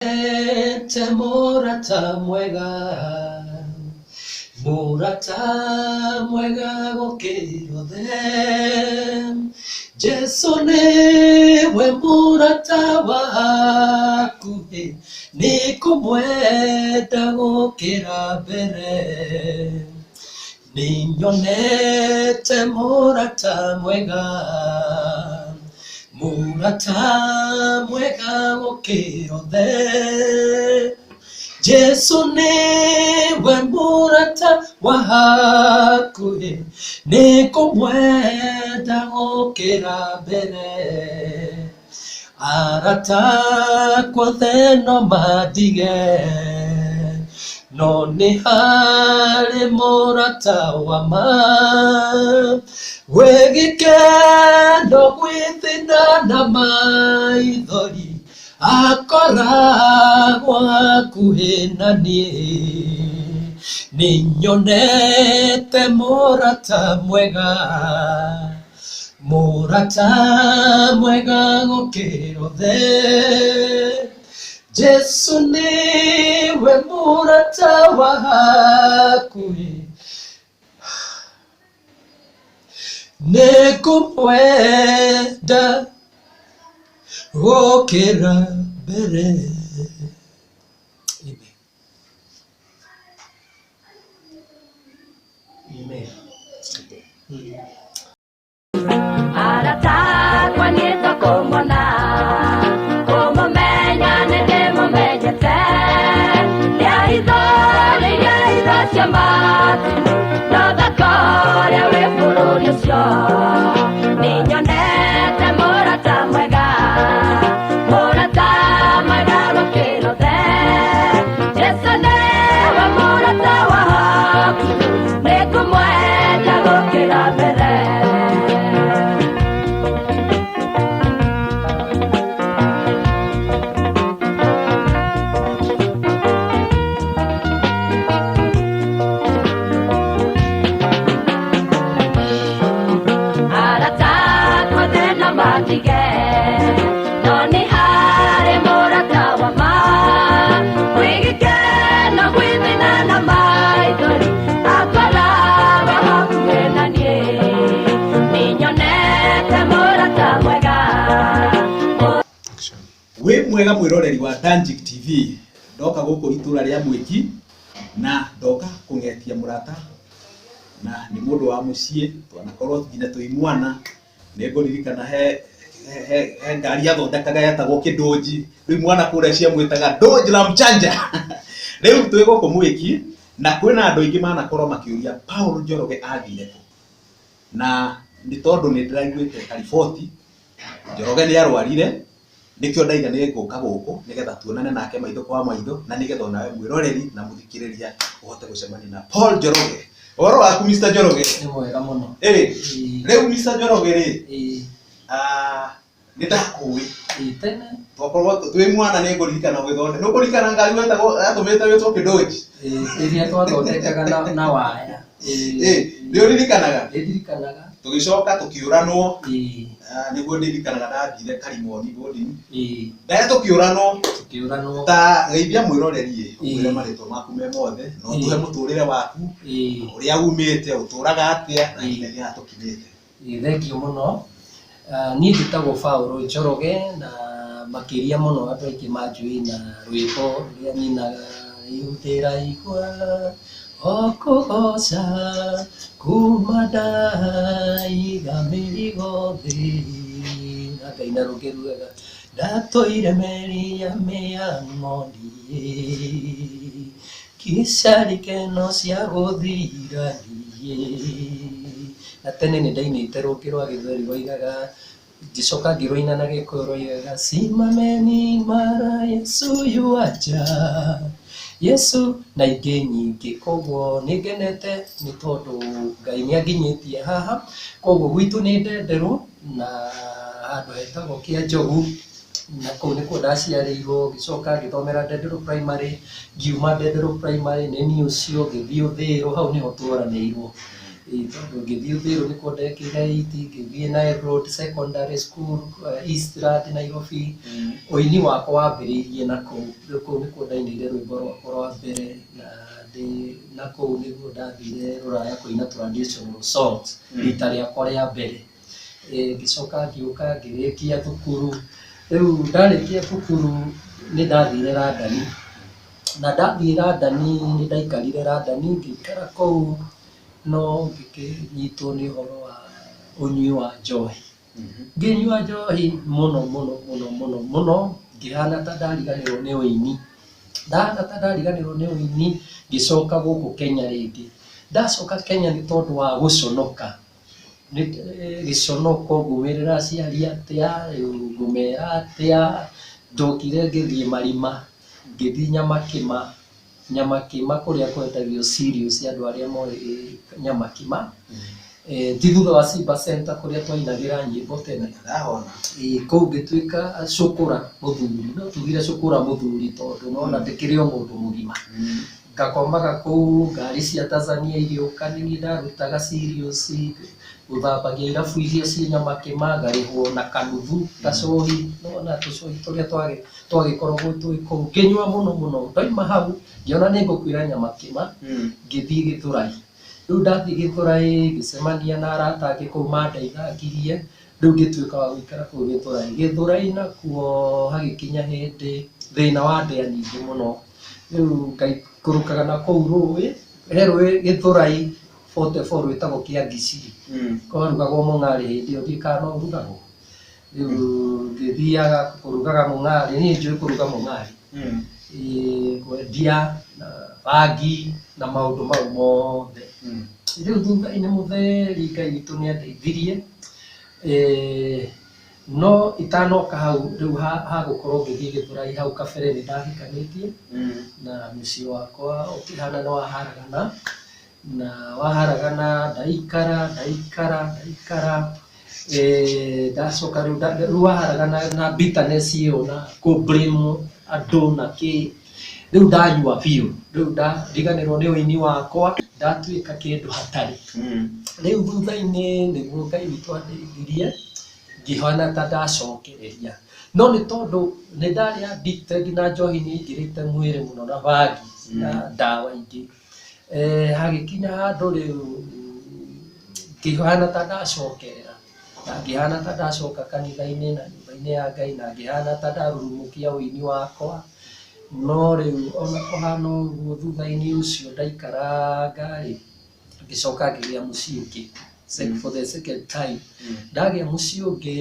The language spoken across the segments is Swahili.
Ete murata mwega gukira othe. Jesu niwe murata wa hakuhi, nikumwenda gukira mbere. Ninyonete murata mwega gukira othe. Jesu niwe murata wa hakuhi, nikumwenda gukira mbere. Arata akwa othe no mandige, no ni hari murata wa ma. Wegikeno gwithina na maithori, akoragwo hakuhi na niĩ. Ninyonete murata mwega gukira othe. Jesu niwe murata wa hakuhi, nikumwenda gukira mbere. Amen. Arata kwa nito kumona, kumumenya nikimumenyete. Ria itho cia matinu, nothakore wi bũrũri ũcio. Ninyonete murata mwega gũkĩra othe. Jesu niwe murata wa hakuhi, nikumwenda gũkĩra mbere. No ni hari murata wa ma. Wigikeno gwithina na maithori, akoragwo hakuhi na niĩ. Ninyonete murata mwega. Wi mwega mwiroreri wa Danjik TV, ndoka guku itura ria Mwiki na ndoka kungetia murata na ni mundu wa mucii twanakorwo nginya tuimwana. Nĩngũririkana he ngari athondekaga yetagwo Kĩndũnji, rĩu mwana kũrĩa ciamwĩtaga Ndũnji la Mchanja. Rĩu twĩ gũkũ Mwiki na kwĩna andũ aingĩ manakorwo makĩũria Paul Njoroge athire kũ, na nĩ tondũ nĩ ndĩraiguĩte kariboti Njoroge nĩ arwarire, nĩkĩo ndaiga nĩ ngũka gũkũ nĩgetha tuonane nake maitho kwa maitho, na nĩgetha onawe mwĩroreri na mũthikĩrĩria ũhote gũcemania na Paul Njoroge. Ũhoro waku Mr. Njoroge? Nĩ mwega mũno. Rĩu Mr. Njoroge rĩ, nĩ ndakũĩ tene twakorwo twĩ mwana. Nĩ ngũririkana ũgĩthondeka, nĩ ũkũririkana ngari yatũmĩte wĩtwo Kĩndũnji ĩrĩa twathondekaga na waya. Nĩ ũririkanaga? Nĩndirikanaga. Tũgĩcoka tũkĩũranwo, nĩguo ndirikanaga ndathire Karimoni boarding. Ndahe tũkĩũranwo ta geithia mwĩroreri ũmwĩre marĩtwa maku me mothe, na ũtũhe mũtũrĩre waku, ũrĩa umĩte, ũtũraga atĩa na nginya gĩa tũkinyĩte. Thengio mũno. Niĩ njĩtagwo Paul Njoroge, na makĩria mũno andũ aingĩ manjũĩ na rwĩmbo rũrĩa nyinaga, ndĩraigua o kũgoca kuma ndaiga mĩrigo thĩ. Na ngaina rũngĩ rugaga, ndatũire meri ya mĩang'ori, kĩcarikeno cia gũthira niĩ. Na tene nĩ ndainĩte rũngĩ rwa Gĩthweri rwaigaga, ngĩcoka ngĩrũina na Gĩkũyũ rwaigaga, simameni mara Yesu yuaja, Yesu na ingĩ nyingĩ. Koguo nĩ ngenete nĩ tondũ Ngai nĩ anginyĩtie haha. Koguo gwitũ nĩ Ndenderũ na handũ hetagwo Kĩanjogu, na kũu nĩkuo ndaciarĩirwo, ngĩcoka ngĩthomera Ndenderũ Primary, ngiuma Ndenderũ Primary nĩ niĩ ũcio ngĩthiĩ Ũthĩĩro, hau nĩho tworanĩirwo. tondũ ngĩthiĩ Uthiru nĩkuo ndekĩire 8, ngĩthiĩ Nile Road Secondary School, Eastland, Nairobi. Ũini wakwa wambĩrĩirie na kũu nĩkuo ndainĩire rwĩmbo rwakwa rwa mbere, na kũu nĩguo ndathire Rũraya kũina traditional songs rita rĩakwa rĩa mbere. Ngĩcoka ngĩũka ngĩrĩkia thukuru. Rĩu ndarĩkia thukuru nĩ ndathire London, na ndathiĩ London nĩ ndaikarire London ngĩikara kũu, no ngĩkĩnyitwo nĩ ũhoro wa ũnyui wa njohi. Ngĩnyua njohi mũno mũno mũno mũno mũno, ngĩhana ta ndariganĩrwo nĩ ũini. Ndahana ta ndariganĩrwo nĩ ũini, ngĩcoka gũkũ Kenya rĩngĩ. Ndacoka Kenya nĩ tondũ wa gũconoka. Gĩconoko, ngũmĩrĩra aciari atĩa, ngũmera atĩa, ndokire ngĩthiĩ marima, ngĩthiĩ Nyamakima kũrĩa kwendagio cereals andũ arĩa moĩ Nyamakima. Ti thutha wa Simba Center kũrĩa twainagĩra nyĩmbo tene. Kũu ngĩtuĩka cũkũra mũthuri, no tugire cũkũra mũthuri tondũ nona ndĩkĩrĩ o mũndũ mũgima. Ngakomaga kũu, ngari cia Tanzania igĩũka, nĩ niĩ ndarutaga cereals, gũthambagia irabu iria ciĩ Nyamakima, ngarĩhwo na kanuthu gacohi, nona tũcohi tũrĩa twagĩkoragwo twĩ kũu. Ngĩnyua mũno mũno, ndoima hau ngĩona nĩ ngũkuĩra Nyamakima, ngĩthiĩ Gĩthũrai. Rĩu ndathiĩ Gĩthũrai ngĩcemania na arata angĩ kũu mandeithagirie, rĩu ngĩtuĩka wa gũikara kũu Gĩthũrai. Gĩthũrai nakuo hagĩkinya hĩndĩ thĩna wa ndĩa nyingĩ mũno, rĩu ngaikũrũkaga na kũu rũĩ, he rũĩ Gĩthũrai 44 rwĩtagwo Kĩangiciri, kwarugagwo mũng'arĩ hĩndĩ ĩyo ndiũĩ kana no ũrugagwo. Rĩu ngĩthiaga kũrugaga mũng'arĩ, niĩ njũĩ kũruga mũng'arĩ, kwendia na bangi na maũndũ mau mothe. Rĩu thutha-inĩ mũtheri Ngai witũ nĩ andeithirie, no itanoka hau rĩu hagũkorwo ngĩthiĩ Gĩthũrai hau kabere nĩ ndahikanĩtie, na mũciĩ wakwa ũkĩhana nĩ waharagana, na waharagana ndaikara, ndacoka rĩu waharagana na bitterness ĩyo na kũ-blame andũ na kĩ, rĩu ndanyua biũ, rĩu ndiganĩrwo nĩ ũini wakwa, ndatuĩka kĩndũ hatarĩ. Rĩu thutha-inĩ nĩguo Ngai witũ andeithirie, ngĩhana ta ndacokereria, no nĩ tondũ nĩ ndarĩ addicted na njohi nĩ ingĩrĩte mwĩrĩ mũno na bangi na ndawa ingĩ. Hagĩkinya handũ rĩu ngĩhana ta ndacokerera, na ngĩhana ta ndacoka kanitha-inĩ na nyũmba-inĩ ya Ngai, na ngĩhana ta ndarurumũkia ũini wakwa. No rĩu ona kũhana ũguo thutha-inĩ ũcio ndaikaranga rĩ, ngĩcoka ngĩgĩa mũciĩ ũngĩ for the second time. Ndagĩa mũciĩ ũngĩ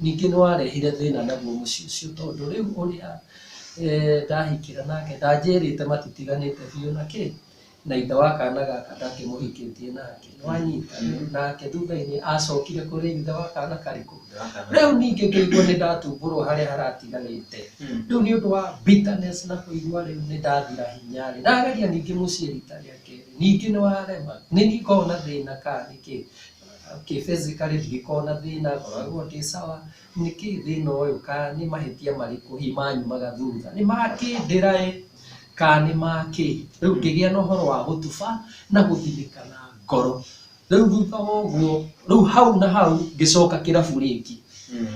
ningĩ nĩ warehire thĩna naguo mũciĩ ũcio, tondũ rĩu ũrĩa ndahikĩra nake ndanjĩrĩte matitiganĩte biũ na kĩ, na ithe wa kana gaka ndakĩmũhikĩtie nake, nĩwanyita. Nake thutha-inĩ acokire kũrĩ ithe wa kana karĩkũ. Rĩu ningĩ ngĩigua nĩ ndatumbũrwo harĩa haratiganĩte, rĩu nĩ ũndũ wa bitterness na kũigua rĩu nĩ ndathira hinya rĩ, ndageria ningĩ mũciĩ rita rĩa kerĩ, ningĩ nĩ warema, nĩ ngoragwo na thĩna kana nĩkĩ, physically ndigĩkorwo na thĩna, ngoragwo ndĩ sawa, nĩkĩ thĩna ũyũ, kana nĩ mahĩtia marĩkũ hihi manyumaga thutha, nĩ makĩndĩra kana nĩ makĩ. Rĩu ngĩgĩa na ũhoro wa gũtuba na gũthinĩka na ngoro. Rĩu thutha wa ũguo, rĩu hau na hau ngĩcoka kĩrabu rĩngĩ,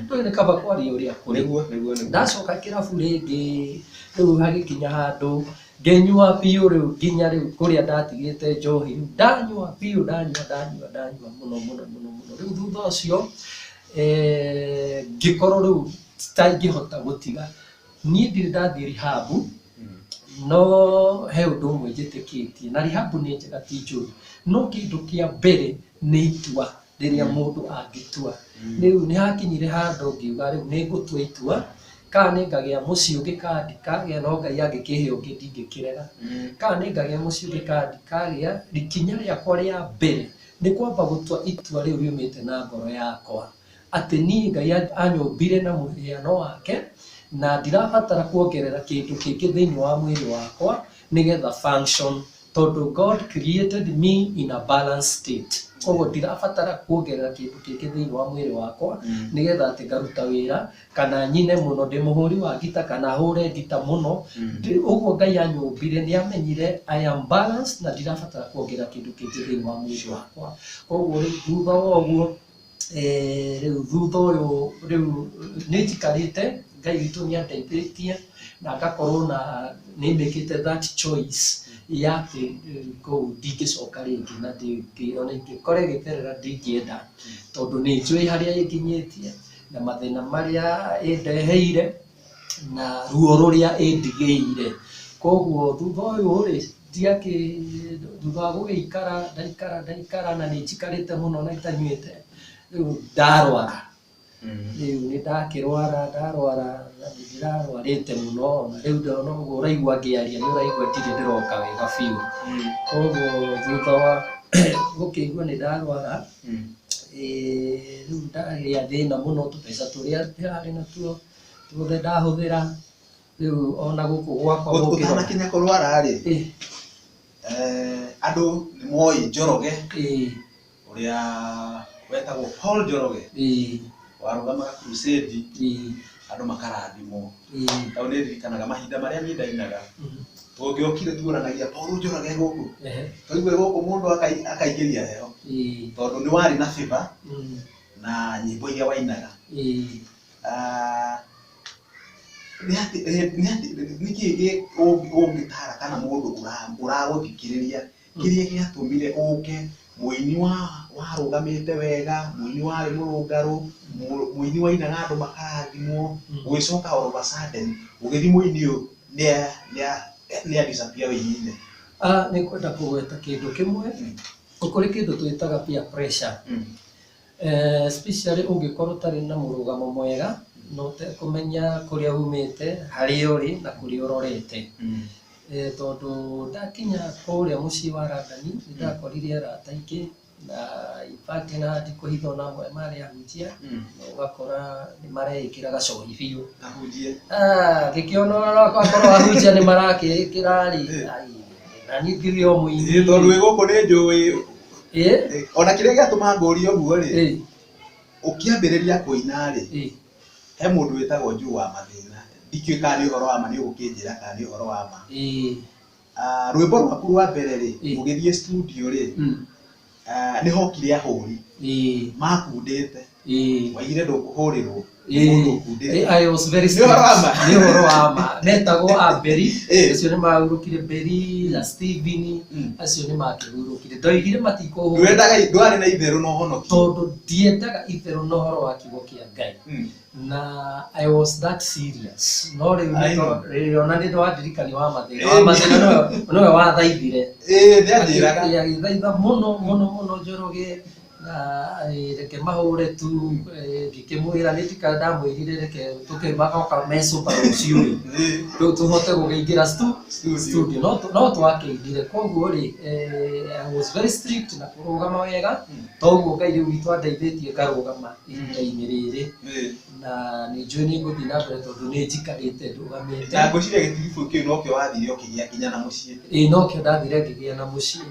ndũĩ nĩ kaba kwaria ũrĩa kũrĩ. Ndacoka kĩrabu rĩngĩ, rĩu hagĩkinya handũ ngĩnyua biũ, rĩu nginya rĩu kũrĩa ndatigĩte njohi, rĩu ndanyua biũ, ndanyua mũno mũno mũno mũno. Rĩu thutha ũcio ngĩkorwo rĩu citangĩhota gũtiga. Niĩ ndirĩ ndathiĩ rehab, no he ũndũ ũmwe njĩtĩkĩtie, na rehab nĩ njega ti njũru, no kĩndũ kĩa mbere nĩ itua rĩrĩa mũndũ angĩtua. Rĩu nĩ hakinyire handũ ngiuga rĩu nĩ ngũtua itua, kana nĩ ngagĩa mũciĩ ũngĩ kana ndikagĩa, no Ngai angĩkĩhe ũngĩ ndingĩkĩrega, kana nĩ ngagĩa mũciĩ ũngĩ kana ndikagĩa. Ikinya rĩakwa rĩa mbere nĩ kwamba gũtua itua rĩu riumĩte na ngoro yakwa, atĩ niĩ Ngai anyũmbire na mũhiano wake, na ndirabatara kuongerera kĩndũ kĩngĩ thĩinĩ wa mwĩrĩ wakwa nĩgetha function, tondu God created me in a balanced state. Koguo ndirabatara kuongerera kindu kingĩ thĩinĩ wa mwĩrĩ wakwa nigetha atĩ ngaruta wĩra kana nyine mũno ndĩ mũhũri wa ngita kana hũre ngita mũno. Ũguo Ngai anyũmbire nĩ amenyire I am balanced na ndirabatara kuongerera kindu kingĩ thĩinĩ wa mwĩrĩ wakwa. Koguo rĩu thutha wa ũguo rĩu thutha ũyũ rĩu nĩ njikarĩte Ngai witũ nĩ andeithĩtie na ngakorwo na nĩ mĩkĩte that choice ya atĩ ndingĩcoka rĩngĩ na ona ingĩkora ĩgĩterera ndingĩenda tondũ nĩ njũĩ harĩa ĩnginyĩtie na mathĩna marĩa ĩndeheire na ruo rũrĩa ĩndigĩire. Koguo thutha ũyũ rĩ thutha wa gũgĩikara ndaikara na nĩ njikarĩte mũno na itanyuĩte rĩu ndarwara. Rĩu nĩ ndakĩrwara ndarwara na ndirarwarĩte mũno na rĩu ndona ũguo ũraigua ngĩaria nĩ ũraigua ndirĩ ndĩroka wega biũ. Koguo thutha wa gũkĩigua nĩ ndarwara rĩu ndagĩa thĩna mũno tũbeca tũrĩa ndĩrarĩ natuo tuothe ndahũthĩra. Rĩu ona gũkũ gwakwa ũtanakinya kũrwara rĩ andũ nĩ moĩ Njoroge ũrĩa wetagwo Paul Njoroge warũgamaga crusade andũ makarathimwo. Tondũ nĩ ndirikanaga mahinda marĩa niĩ ndainaga tũngĩokire tuoranagia Paul Njoroge gũkũ tũigue gũkũ mũndũ akaingĩria heho tondũ nĩ warĩ na favor na nyĩmbo iria wainaga. Nĩkĩĩ ũngĩtara kana mũndũ ũragũthikĩrĩria kĩrĩa gĩatũmire ũke mũini warũgamĩte wega, mũini warĩ mũrũngarũ, mũini wainaga andũ makarathimwo, ũgĩcoka all of a sudden ũgĩthiĩ mũini ũyũ nĩ disappear wĩinĩ? Nĩ kwenda kũgweta kĩndũ kĩmwe kũrĩ kĩndũ twĩtaga peer pressure, especially ũngĩkorwo ũtarĩ na mũrũgamo mwega na ũtekũmenya kũrĩa umĩte harĩa ũrĩ na kũrĩa ũrorete. Tondũ ndakinya kũrĩa mũciĩ wa Randani nĩ ndakorire arata aingĩ na in fact na ndikũhitha ona amwe marĩ ahunjia na ũgakora nĩ mareĩkĩra gacohi biũ. Ngĩkĩona akorwo ahunjia nĩ marakĩĩkĩra rĩ na niĩ ngĩrĩ o mũini tondũ wĩ gũkũ nĩ njũĩ ona kĩrĩa gĩatũma ngũrie ũguo rĩ ũkĩambĩrĩria kũina rĩ he mũndũ wĩtagwo Njũũ wa Mathĩna, ndikĩũĩ kana nĩ ũhoro wa ma nĩ ũgũkĩnjĩra kana nĩ ũhoro wa ma. Rwĩmbo rwaku rwa mbere rĩ mũgĩthiĩ studio rĩ nĩ hokire ahũri makundĩte waigire ndũkũhũrĩrwo mũndũ ũkundĩte? I was very strict. Nĩ ũhoro wa ma metagwo Amberi, acio nĩ mahurũkire Mberi na Steven, acio nĩ makĩhurũkire. Ndoigire matikũhũrwo ndwarĩ na itherũ na ũhonokio tondũ ndiendaga itherũ na ũhoro wa kiugo kĩa Ngai na I was that serious. No rĩu ona nĩ ndirikania wa Mathĩna nĩwe wathaithire agĩthaitha mũno Njoroge na reke mahũre tu ngĩkĩmwĩra nĩ ndika ndamwĩrire reke tũkĩmagoka mecũmba rũciũ rĩu tũhote gũkĩingĩra studio no twakĩingire. Koguo rĩ I was very strict na kũrũgama wega toguo Ngai rĩu witũ andeithĩtie ngarũgama ihinda-inĩ rĩrĩ na nĩ njũĩ nĩ ngũthiĩ na mbere tondũ nĩ njikarĩte ndũgamĩte. Na ngwĩciria gĩtiribũ kĩu nokĩo wathire ũkĩgĩa nginya na mũciĩ? Nokĩo ndathire ngĩgĩa na mũciĩ.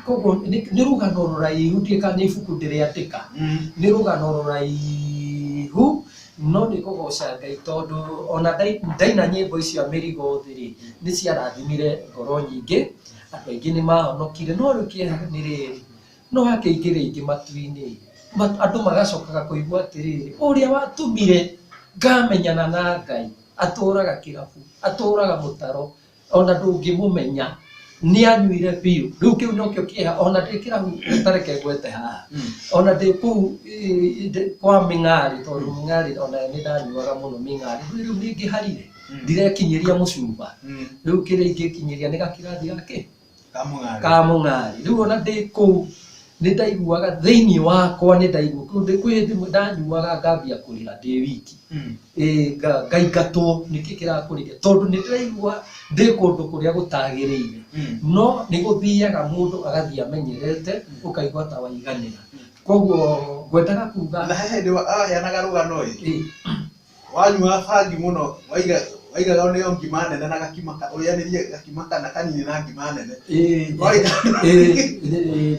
Koguo nĩ rũgano rũraihu ndiĩ kana nĩ ibuku ndĩrĩandĩka, nĩ rũgano rũraihu no nĩ kũgoca Ngai tondũ ona ndaina nyĩmbo icio mĩrigo thĩ rĩ nĩ ciarathimire ngoro nyingĩ, andũ aingĩ nĩ mahonokire. No rĩu kĩeha nĩ rĩrĩ no hakĩingĩre ingĩ matu-inĩ andũ magacokaga kũigua atĩrĩrĩ ũrĩa watũmire ngamenyana na Ngai atũraga kĩrabu atũraga mũtaro ona ndũngĩmũmenya nĩ anyuire biũ. Rĩu kĩu nokĩo kĩeha ona ndĩ kĩrabu gĩtareke ngwete haha ona ndĩ kũu kwa Ming'ari tondũ Ming'ari ona nĩ ndanyuaga mũno Ming'ari. Rĩu nĩ ngĩharire ndirekinyĩria mũcuba rĩu kĩrĩa ingĩkinyĩria nĩ gakĩrathi gake ka Mũng'ari. Rĩu ona ndĩ kũu nĩ ndaiguaga thĩinĩ wakwa nĩ ndaigua kwĩ hĩndĩ ndanyuaga ngambia kũrĩra ndĩ wiki ngaingatwo nĩkĩ kĩrakũrĩria tondũ nĩ ndĩraigua ndĩ kũndũ kũrĩa gũtagĩrĩire no nĩ gũthiaga mũndũ agathiĩ amenyerete ũkaigua ta waiganĩra. Koguo ngwendaga kuga na hĩndĩ aheanaga rũgano wanyua bangi mũno waigaga nĩ ngima nene na gakima ũrĩanĩrie gakima kana kanini na ngima nene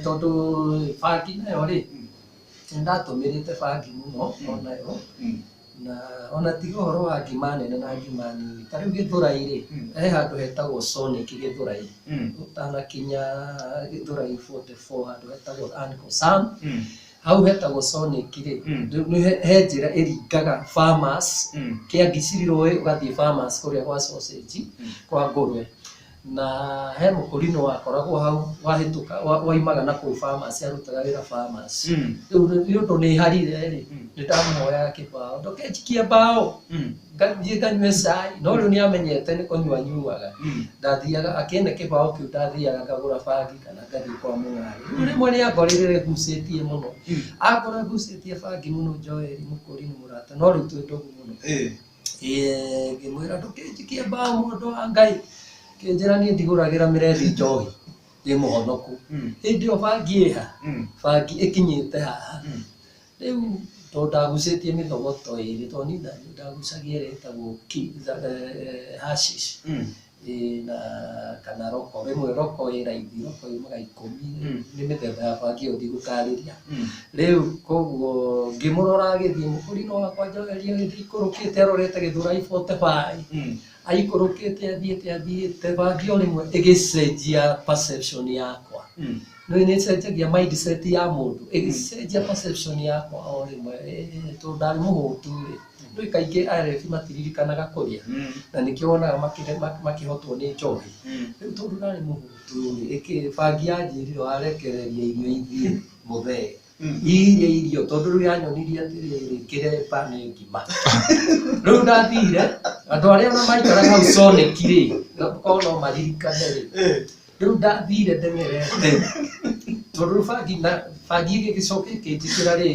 tondũ bangi nayo rĩ nĩndatũmĩrĩte bangi mũno onayo na ona tiga ũhoro wa ngima nene na ngima nini ta rĩu Gĩthũrai rĩ he handũ hetagwo Sonic Gĩthũrai ũtanakinya Gĩthũrai 44 handũ hetagwo Uncle Sam hau hetagwo Sonic rĩ he njĩra ĩringaga Farmers kĩa Gicirĩ ũgathiĩ Farmers kũrĩa gwa sausage kwa ngũrwe na he mũkũrinũ wakoragwo hau wahĩtũka waimaga na kũu Farmers arutaga wĩra Farmers rĩu nĩ ũndũ nĩ harire rĩ nĩndamũhoya kĩbao ndokenjikia mbao ngathiĩ nganyue cai no rĩu nĩamenyete nĩ kũnyua nyuaga ndathiaga akĩene kĩbao kĩu ndathiaga ngagũra bangi kana ngathiĩ kwa mũng'arĩ rĩu rĩmwe nĩangorire gucĩtie mũno akora gucĩtie bangi mũno Joeli mũkũrinũ mũrata no rĩu twĩ ndũgu mũno ngĩmwĩra ndũkenjikie mbao mũndũ wa Ngai kĩnjĩra niĩ ndigũragĩra mĩrethi njohi ndĩ mũhonoku hĩndĩ ĩyo bangi ĩha bangi ĩkinyĩte haha rĩu tondũ ndagucĩtie mĩthogoto ĩrĩ tondũ niĩ ndagucagia ĩrĩa ĩtagwo hashish na kana roko rĩmwe roko ĩ raithi roko yumaga 10 nĩ mĩthemba ya bangi ĩyo ndigũtarĩria rĩu koguo ngĩmũrora agĩthiĩ mũkũrinũ wakwa Joeli agĩthiĩ ikũrũkĩte arorete Gĩthũrai 45 aikũrũkĩte athiĩte bangi o rĩmwe ĩgĩcenjia perception yakwa nĩcenjagia mindset ya mũndũ ĩgĩcenjia perception yakwa o rĩmwe tondũ ndarĩ mũhũtu rĩ ndũĩ kaingĩ arebi matiririkanaga kũrĩa na nĩkĩo wonaga makĩhotwo nĩ njohi rĩu tondũ ndarĩ mũhũtu rĩ bangi yanjĩrire warekereria irio ithiĩ mũthee irio tondũ rĩu yanyonirie atĩrĩrĩ kĩremba nĩ ngima rĩu ndathire andũ arĩa ona maikaraga hau Sonic rĩ korwo no maririkane rĩ rĩu ndathire ndengerete tondũ bangi ĩgĩgĩcoka ĩkĩnjĩkĩra rĩ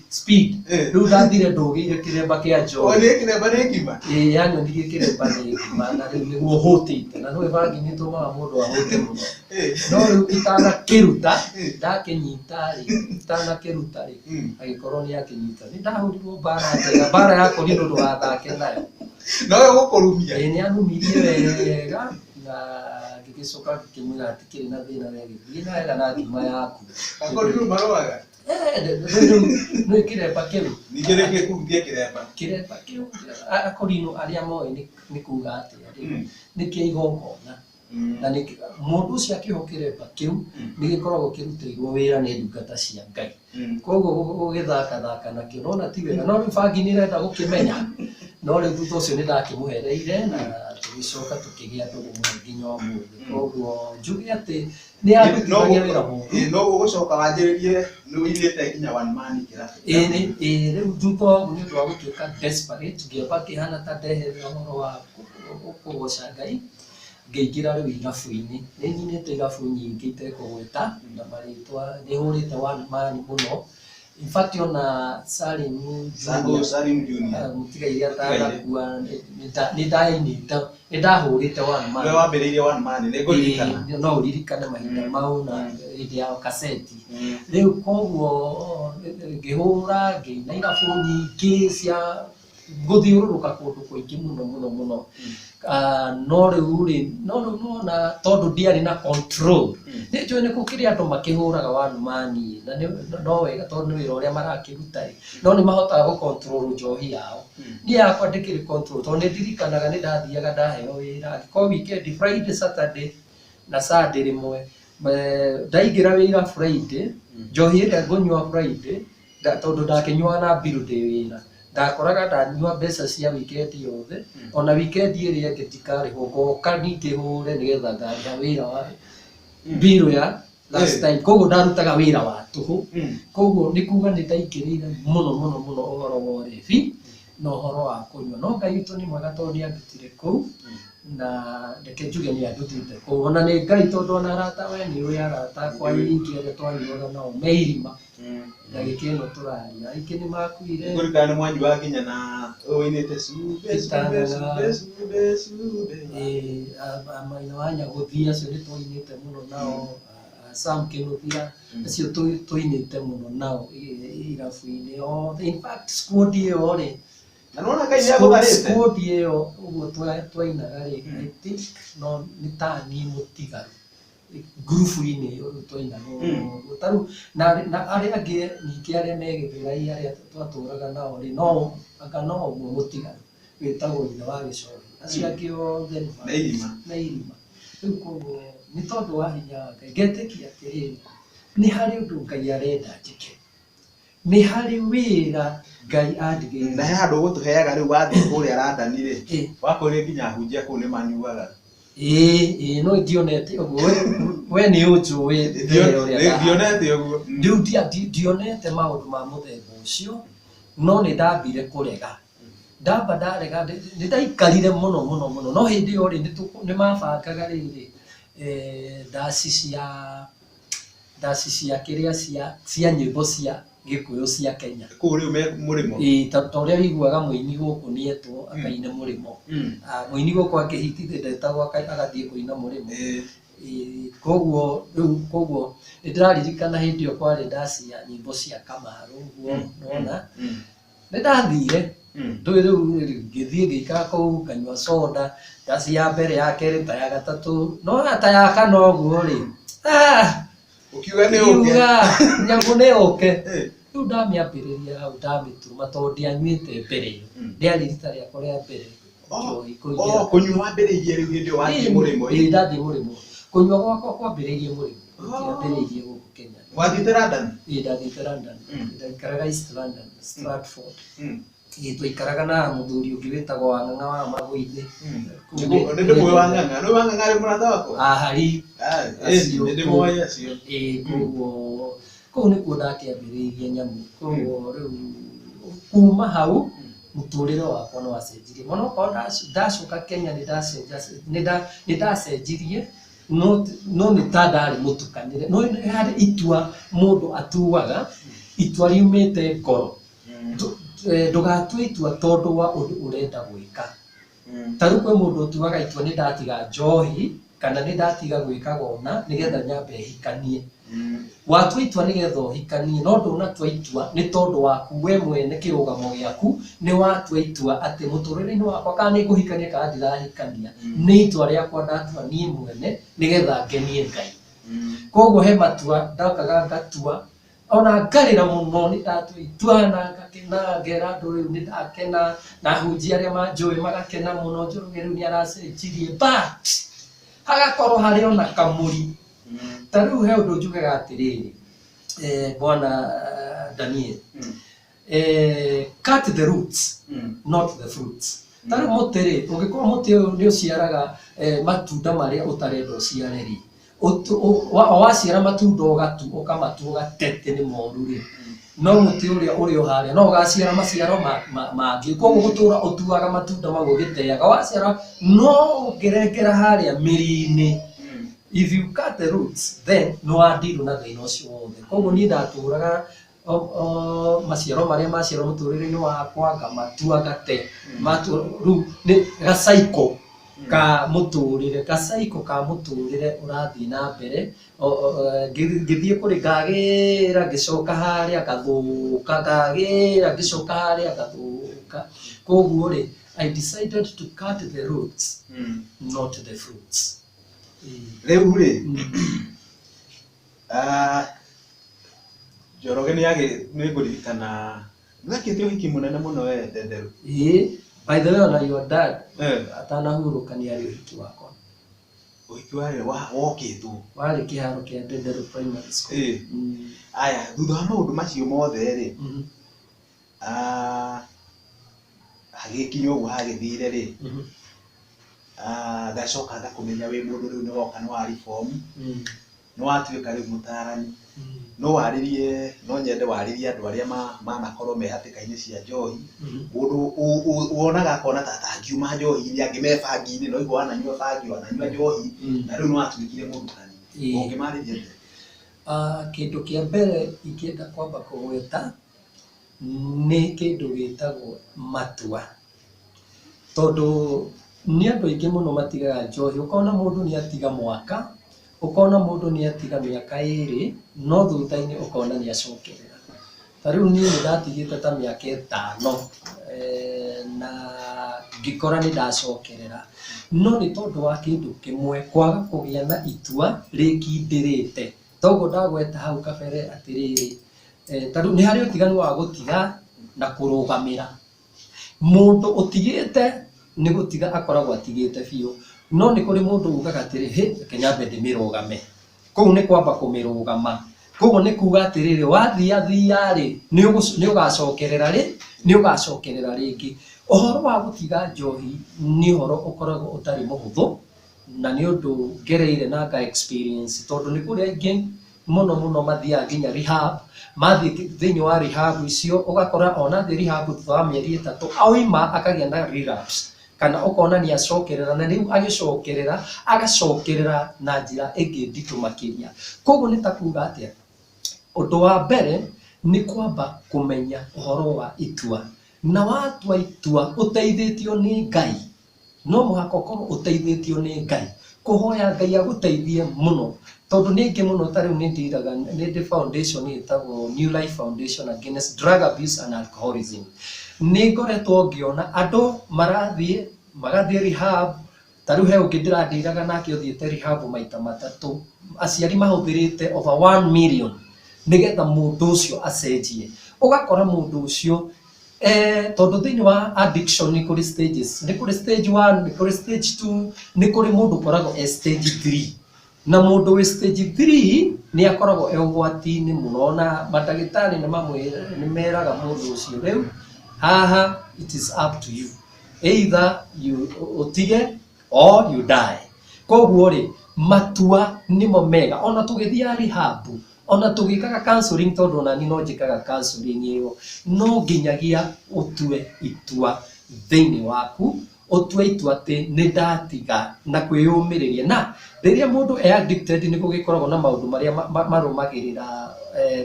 speed rĩu ndathire ndũgĩire kĩremba kĩa njohi kĩremba nĩ ngima yanyonirie kĩremba nĩ ngima na rĩu nĩguo hũtĩte na nĩwe bangi nĩtũmaga mũndũ ahũte mũno no rĩu itanakĩruta ndakĩnyita rĩ itanakĩruta rĩ agĩkorwo nĩ akĩnyita nĩ ndahũrirwo mbara njega mbara ya kũrinũ ndũgathake nayo nowe gũkũrumia nĩ arumirie wega na ngĩgĩcoka ngĩmwĩra hatikĩrĩ na thĩna gĩthiĩ na wega na ngima yaku akũrinũ marũaga nĩ kĩremba kĩu ningĩ nĩkĩkurutia kĩremba kĩu akũrinũ arĩa moĩ nĩ kuga atĩa nĩkĩo igongona na mũndũ ũcio akĩho kĩremba kĩu nĩgĩkoragwo kĩrutĩirwo wĩra nĩ ndungata cia Ngai koguo gũgĩthakathaka nakĩo nona ti wega no rĩu bangi nĩrenda gũkĩmenya no rĩu thutha ũcio nĩndakĩmũhereire na tũgĩcoka tũkĩgĩa ndũgũ mũno nginya ũmũthĩ koguo njuge atĩ nĩ arutithagia wĩra mũndũ no gũgũcoka wanjĩrĩrie nĩ ũirĩte nginya one man kĩrabu rĩu thutha ũguo nĩ ũndũ wa gũtuĩka desperate ngĩamba kĩhana ta ndeherera ũhoro wa kũgoca Ngai ngĩingĩra rĩu irabu-inĩ nĩ nyinĩte irabu nyingĩ itekũgweta na marĩtwa nĩ hũrĩte one man mũno in fact ona Salim Junior mũtigaire atanakua nĩ ndahũrĩte one man we wambĩrĩirie one man nĩ ngũririkana no ũririkane mahinda mau na hĩndĩ ya kaseti rĩu koguo ngĩhũra ngĩina irabu nyingĩ cia gũthiũrũrũka kũndũ kũingĩ mũno no rĩu rĩ na tondũ ndiarĩ na control nĩ njũĩ nĩ gũkĩrĩ andũ makĩhũraga one man na no wega tondũ nĩ wĩra ũrĩa marakĩruta rĩ no nĩ mahotaga gũ-control njohi yao niĩ yakwa ndĩkĩrĩ control tondũ nĩ ndirikanaga nĩ ndathiaga ndaheo wĩra angĩkorwo weekend Friday Saturday na Sunday rĩmwe ndaingĩra wĩra Friday njohi ĩrĩa ngũnyua Friday tondũ ndakĩnyuaga na mbiru ndĩ wĩra ndakoraga ndanyua mbeca cia weekend yothe ona weekend ĩrĩa ĩngĩ tikarĩhwo ngoka ningĩ hũre nĩgetha ngarĩha wĩra wa mbiru ya last time koguo ndarutaga wĩra wa tũhũ koguo nĩ kuga nĩ ndaingĩrĩire mũno ũhoro wa ũrebi na ũhoro wa kũnyua no Ngai witũ nĩ mwega tondũ nĩ andutire kũu na reke njuge nĩ andutĩte kũu ona nĩ Ngai tondũ ona arata we nĩ ũrĩ arata akwa aingĩ arĩa twanyuaga nao me irima ndagĩka ĩno tũraria aingĩ nĩ makuire kũrikana nĩ mwanyuaga nginya na ũinĩte Maina wa Nyagũthia acio nĩ twainĩte mũno nao Sam Kĩnuthia acio tũinĩte mũno nao irabu-inĩ in fact squad ĩyo rĩ Na nona Ngai nĩ agũtharĩte. Squad ĩyo ũguo twainaga rĩ, I think no nĩ ta niĩ mũtigaru group-inĩ ĩyo twainaga ũguo. Ta rĩu na arĩa angĩ ningĩ arĩa me Gĩthũrai arĩa twatũraga nao rĩ, no anga no ũmwe mũtigaru wĩtagwo ithe wa Gĩcohi. Acio angĩ othe Nĩ irima. nĩ irima. Rĩu koguo nĩ tondũ wa hinya wa Ngai ngetĩkia atĩrĩrĩ, nĩ harĩ ũndũ Ngai arenda njĩke, nĩ harĩ wĩra Ngai andigĩire. Na he handũ ũgũtũheaga rĩu wathiĩ kũrĩa Randani rĩ, wakorire nginya hunjia kũu nĩ manyuaga. No ndionete ũguo, we nĩ ũnjũĩ Ndionete ũguo. Rĩu ndionete maũndũ ma mũthemba ũcio, no nĩ ndambire kũrega. Ndamba ndarega nĩ ndaikarire mũno no hĩndĩ ĩyo rĩ nĩ mabangaga rĩrĩ ndaci cia kĩrĩa cia nyĩmbo cia Gĩkũyũ cia Kenya. Kũu rĩu me Mũrĩmo. Ta ũrĩa wĩiguaga mũini gũkũ nĩetwo akaine Mũrĩmo. Mũini gũkũ akĩhitithia ndetagwo agathiĩ kũina Mũrĩmo. Koguo nĩ ndĩraririkana hĩndĩ ĩyo kwarĩ ndaci ya nyĩmbo cia Kamaru ũguo nona. Nĩ ndathire ndũĩ rĩu ngĩthiĩ ngĩikara kũu nganyua soda, ndaci ya mbere ya kerĩ ta ya gatatũ no ta ya kana ũguo rĩ Ukiuga nĩ ũke. Nyamũ nĩ ũke. Rĩu ndamĩambĩrĩria hau ndamĩtuma tondũ ndianyuĩte mbere ĩyo. Rĩarĩ rita rĩakwa rĩa mbere njohi kũingĩra. Kũnyua wambĩrĩirie rĩu hĩndĩ ĩyo wathiĩ Mũrĩmo. Ndathiĩ Mũrĩmo. Kũnyua gwakwa kwambĩrĩirie Mũrĩmo. Gũtiambĩrĩirie gũkũ Kenya. Wathiĩte London? Ndathiĩte London. Ndaikaraga East London, Stratford. Twaikaraga na mũthuri ũngĩ wĩtagwo Wang'ang'a wa Magũithĩ. Nĩ ndĩmũĩ Wang'ang'a. Nĩ Wang'ang'a arĩ mũrata wakwa? Harĩ. Nĩ ndĩmũĩ acio. Koguo kũu nĩkuo ndakĩambĩrĩirie nyamũ. Koguo rĩu kuma hau mũtũrĩre wakwa nĩ wacenjirie. Mũno okorwo ndacoka Kenya nĩ ndacenjirie no nĩ ta ndarĩ mũtukanĩre. No nĩ harĩ itua mũndũ atuaga, itua riumĩte ngoro. Ndũgatue itua tondũ wa ũndũ ũrenda gwĩka. Ta rĩu kwĩ mũndũ ũtuaga itua nĩ ndatiga njohi kana nĩ ndatiga gwĩka gona nĩgetha nyambe hikanie. Watua itua nĩgetha ũhikanie no ndũnatua itua nĩ tondũ waku we mwene kĩrũgamo gĩaku nĩ watua itua atĩ mũtũrĩre-inĩ wakwa kana nĩ ngũhikania kana ndirahikania. Nĩ itua rĩakwa ndatua niĩ mwene nĩgetha ngenie Ngai. Koguo he matua ndokaga ngatua ona ngarĩra mũno nĩ ndatua itua na ngakena ngera andũ rĩu nĩ ndakena na hunjia arĩa manjũĩ magakena mũno njũrũge rĩu nĩ aracenjirie hagakorwo harĩ ona kamũri. Ta rĩu he ũndũ njugaga atĩrĩrĩ Bwana Daniel, cut the roots not the fruits. Ta rĩu mũtĩ rĩ ũngĩkorwo mũtĩ ũyũ nĩ ũciaraga matunda marĩa ũtarenda ũciare rĩ, waciara matunda ũgatu ũkamatua ũgatete nĩ moru rĩ, no mũtĩ ũrĩa ũrĩ o harĩa no ũgaciara maciaro mangĩ. Koguo gũtũra ũtuaga matunda mau ũgĩteaga, waciara no ũngĩrengera harĩa mĩri-inĩ. If you cut the roots then no adiru na thĩna ũcio wothe. Koguo niĩ ndatũraga maciaro marĩa maciaro mũtũrĩre-inĩ wakwa ngamatua ngate. Rĩu nĩ gacaiko ka mũtũrĩre, gacaiko ka mũtũrĩre ũrathiĩ na mbere. Ngĩthiĩ kũrĩ ngagĩra ngĩcoka harĩa ngathũka, ngagĩra ngĩcoka harĩa ngathũka. Koguo rĩ I decided to cut the roots not the fruits. Rĩu rĩ Njoroge nĩ ngũririkana nĩakĩte ũhiki mũnene mũno we Ndenderu. By the way ona your dad atanahurũka nĩ arĩ ũhiki wakwa. Ũhiki warĩ wokĩtwo warĩ kĩharo kĩa Ndenderu Primary School. Aya thutha wa maũndũ macio mothe rĩ hagĩkinya ũguo hagĩthire rĩ ngacoka ngakũmenya wĩ mũndũ rĩu nĩ woka nĩ wa reform nĩ watuĩka rĩu mũtarani no warĩrie no nyende warĩrie andũ arĩa manakorwo me hatĩka-inĩ cia njohi mũndũ wonaga akona ta angiuma njohi-inĩ angĩ me bangi-inĩ no igua wananyua bangi wananyua njohi na rĩu no watuĩkire mũrutani ũngĩmarĩria atĩa? Kĩndũ kĩa mbere ingĩenda kwamba kũgweta nĩ kĩndũ gĩtagwo matua, tondũ nĩ andũ aingĩ mũno matigaga njohi. Ũkona mũndũ nĩ atiga mwaka, ũkona mũndũ nĩ atiga mĩaka 2 no thutha-inĩ ũkona nĩ acokerera. Ta rĩu niĩ nĩ ndatigĩte ta mĩaka 5 na ngikora nĩ ndacokerera no nĩ tondũ wa kĩndũ kĩmwe kwaga kũgĩa na itua rĩkindĩrĩte toguo ndagweta hau kabere atĩrĩrĩ tondũ nĩ harĩ ũtiganu wa gũtiga na kũrũgamĩra mũndũ ũtigĩte nĩ gũtiga akoragwo atigĩte biũ no nĩ kũrĩ mũndũ ugaga atĩrĩ reke nyambe ndĩmĩrũgame kũu nĩ kwamba kũmĩrũgama koguo nĩ kuga atĩrĩrĩ wathiathia-rĩ nĩ ũgacokerera rĩngĩ ũhoro wa gũtiga njohi nĩ ũhoro ũkoragwo ũtarĩ mũhũthũ na nĩ ũndũ ngereire na nga experience tondũ nĩ kũrĩ aingĩ mũno mathiaga nginya rehab mathiĩ thĩinĩ wa rehab icio ũgakora ona thĩ rehab thutha wa mĩeri 3 oima akagĩa na relapse kana ũkona nĩ acokerera na rĩu agĩcokerera agacokerera na njĩra ĩngĩ nditũ makĩria koguo nĩ ta kuga atĩa ũndũ wa mbere nĩ kwamba kũmenya ũhoro wa itua na watua itua ũteithĩtio nĩ Ngai no mũhaka ũkorwo ũteithĩtio nĩ Ngai kũhoya Ngai agũteithie mũno tondũ nĩ ingĩ mũno ta rĩu nĩ ndiraga nĩ foundation ĩtagwo New Life Foundation Against Drug Abuse and Alcoholism nĩ ngoretwo ngĩona andũ magathiĩ rehab ta rĩu he ũngĩ ndĩrandĩraga nake ũthiĩte rehab maita matatũ aciari mahũthĩrĩte over 1 million nĩgetha mũndũ ũcio acenjie ũgakora mũndũ ũcio tondũ thĩinĩ wa addiction nĩ kũrĩ stages nĩ kũrĩ stage 1 nĩ kũrĩ stage 2 nĩ kũrĩ mũndũ ũkoragwo stage 3 na mũndũ wĩ stage 3 nĩ akoragwo ũgwati-inĩ mũno na mandagĩtarĩ nĩ meraga mũndũ ũcio rĩu haha it is up to you either you utige or you die koguo rĩ matua nĩmo mega ona tũgĩthiaga rehab ona tũgĩkaga counseling tondũ nani no njĩkaga counseling ĩyo no nginyagia ũtue itua thĩinĩ waku ũtue itua atĩ nĩ ndatiga na kwĩyũmĩrĩria na rĩrĩa mũndũ addicted nĩ gũgĩkoragwo na maũndũ marĩa marũmagĩrĩra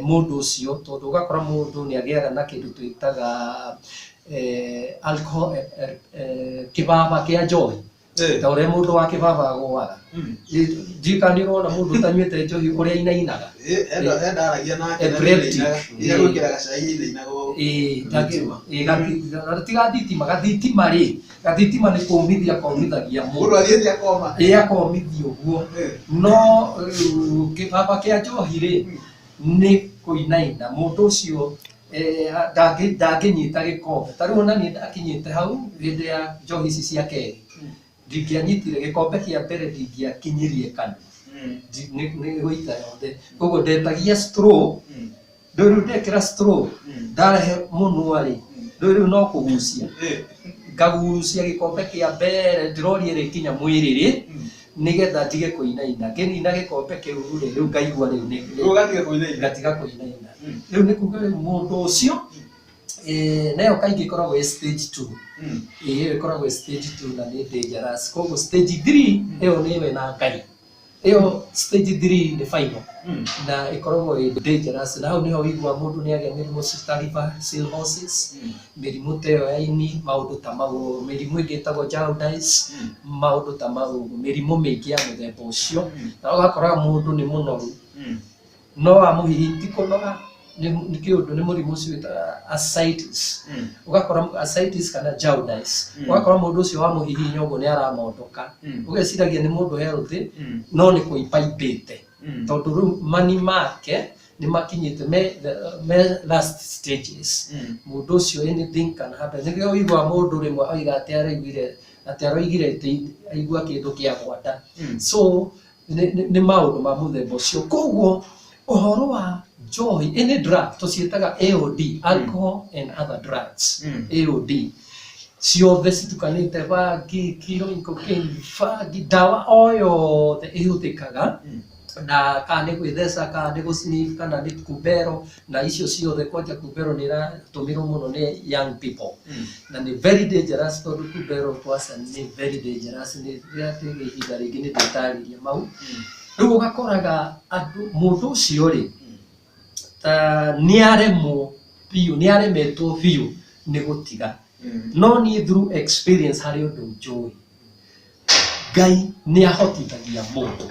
mũndũ ũcio tondũ ũgakora mũndũ nĩ agĩaga na kĩndũ twĩtaga alcohol kĩbaba kĩa njohi ta ũrĩa mũndũ wa kĩbaba agũaga njika nĩ ũrona mũndũ ũtanyuĩte njohi ũrĩa inainaga tiga thitima gathitima nĩ kũmithia komithagia mũndũ akomithia ũguo no kĩbaba kĩa njohi rĩ nĩ kũinaina mũndũ ũcio ndangĩnyita gĩkombe ta rĩu ona niĩ ndakinyĩte hau hĩndĩ ya njohi ici cia kerĩ ndingĩanyitire gĩkombe kĩa mbere ndingĩakinyirie kana nĩ gũita yothe koguo ndetagia straw rĩu ndekĩra straw ndarehe mũnwa-rĩ rĩu no kũgucia ngagucia gĩkombe kĩa mbere ndĩroria rĩkinya mwĩrĩ-rĩ nĩgetha ndige kũinaina ngĩnina gĩkombe kĩu rĩu ngaigua rĩu ngatiga kũinaina rĩu nĩ kuga mũndũ ũcio nayo kaingĩ ĩkoragwo stage 2 ĩyo ĩkoragwo stage 2 na nĩ dangerous koguo stage 3 ĩyo nĩ we na Ngai ĩyo stage 3 nĩ final na ĩkoragwo ĩ dangerous na hau nĩho wĩigua mũndũ nĩ agĩa mĩrimũ ta liver cirrhosis mĩrimũ ta ĩyo ya ini maũndũ ta mau mĩrimũ ĩngĩ ĩtagwo jaundice maũndũ ta mau mĩrimũ mĩingĩ ya mũthemba ũcio na ũgakora mũndũ nĩ mũnoru no amũhihi ti kũnoga nĩ kĩũndũ nĩ mũrimũ ũcio wĩtagwo ascites ũgakora ascites kana jaundice ũgakora mũndũ ũcio wa mũhihinya ũguo nĩ aramondoka ũgeciragia nĩ mũndũ healthy no nĩ kũipaipĩte tondũ rĩu mani make nĩ makinyĩte me last stages mũndũ ũcio anything can happen nĩkĩo wĩigua mũndũ rĩmwe oiga atĩ aroigire atĩ aigua kĩndũ kĩa gwata so nĩ maũndũ ma mũthemba ũcio koguo ũhoro wa njohi any drug tũciĩtaga AOD alcohol and other drugs AOD ciothe citukanĩte bangi heroin cocaine bangi ndawa o yothe ĩhũthĩkaga na kana nĩ gwĩtheca kana nĩ gũsniff kana nĩ kumbero na icio ciothe kwanja kumbero nĩ iratũmĩrwo mũno nĩ young people na nĩ very dangerous tondũ kumbero kwanza nĩ very dangerous nĩ rĩatĩga ihinda rĩngĩ nĩ ndĩtarĩria mau rĩu ũgakoraga andũ mũndũ ũcio rĩ nĩ aremwo biũ nĩ aremetwo biũ nĩ gũtiga no niĩ through experience harĩ ũndũ njũĩ Ngai nĩ ahotithagia mũndũ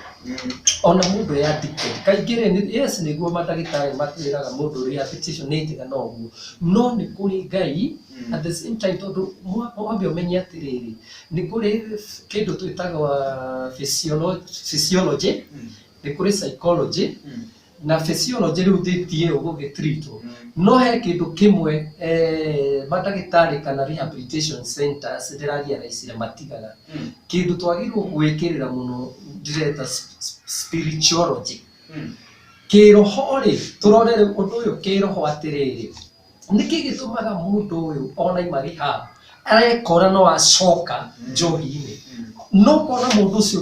ona mũndũ ya addicted kaingĩ yes nĩguo mandagĩtarĩ matwĩraga mũndũ rehabilitation nĩ njega noguo no nĩ kũrĩ Ngai at the same time tondũ mwambe ũmenye atĩrĩrĩ nĩ kũrĩ kĩndũ twĩtaga physiology nĩ kũrĩ psychology na physiology rĩu ndĩtie gũgĩtreatwo no he kĩndũ kĩmwe mandagĩtarĩ kana rehabilitation centers ndĩragiaraicire matigaga kĩndũ twagĩrĩirwo gwĩkĩrĩra mũno ndĩreta spirituality kĩroho-rĩ tũrorere ũndũ ũyũ kĩroho atĩrĩrĩ nĩkĩ gĩtũmaga mũndũ ũyũ ona ima rehab arekora no acoka njohi-inĩ no kona mũndũ ũcio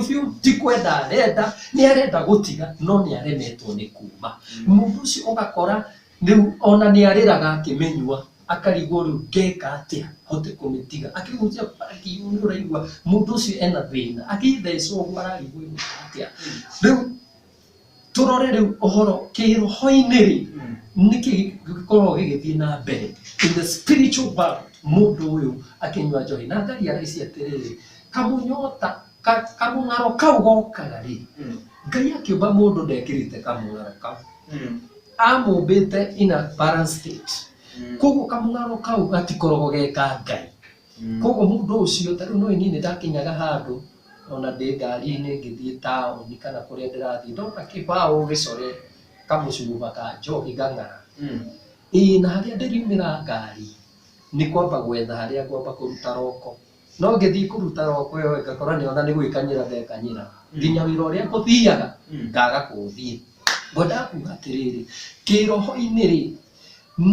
biũ ti kwenda arenda nĩ arenda gũtiga no nĩ aremetwo nĩ kuma mũndũ ũcio ũgakora rĩu ona nĩ arĩraga akĩmenyua akarigwo rĩu ngeka atĩa hote kũmĩtiga akĩgũcia bangi nĩ ũraigua mũndũ ũcio ena thĩna akĩthecwo ũguo ararigwo atĩa rĩu tũrore rĩu ũhoro kĩroho-inĩ nĩkĩ gĩkoragwo gĩgĩthiĩ na mbere in the spiritual world mũndũ ũyũ akĩnyua njohi na Ngai araici atĩrĩrĩ kamũnyota kamũng'aro kau gokaga rĩ Ngai akĩũmba mũndũ ndekĩrĩte kamũng'aro kau amũmbĩte in a balanced state koguo kamũng'aro kau gatikoragwo geka Ngai koguo mũndũ ũcio tarĩu no niĩ ndakinyaga handũ ona ndĩ ngari-inĩ ngĩthiĩ taũni kana kũrĩa ndĩrathiĩ ndona kĩbaũ gĩcore kamũcuba ka njohi ngang'ara na harĩa ndĩriumĩra ngari nĩ kwamba gwetha harĩa ngwamba kũruta roko no ngĩthiĩ kũruta roko ĩyo ngakora nĩ ona nĩ gwĩkanyĩra ndekanyĩra nginya wĩra ũrĩa ngũthiaga ngaga kũũthiĩ ngwenda kuuga atĩrĩrĩ kĩroho-inĩ rĩ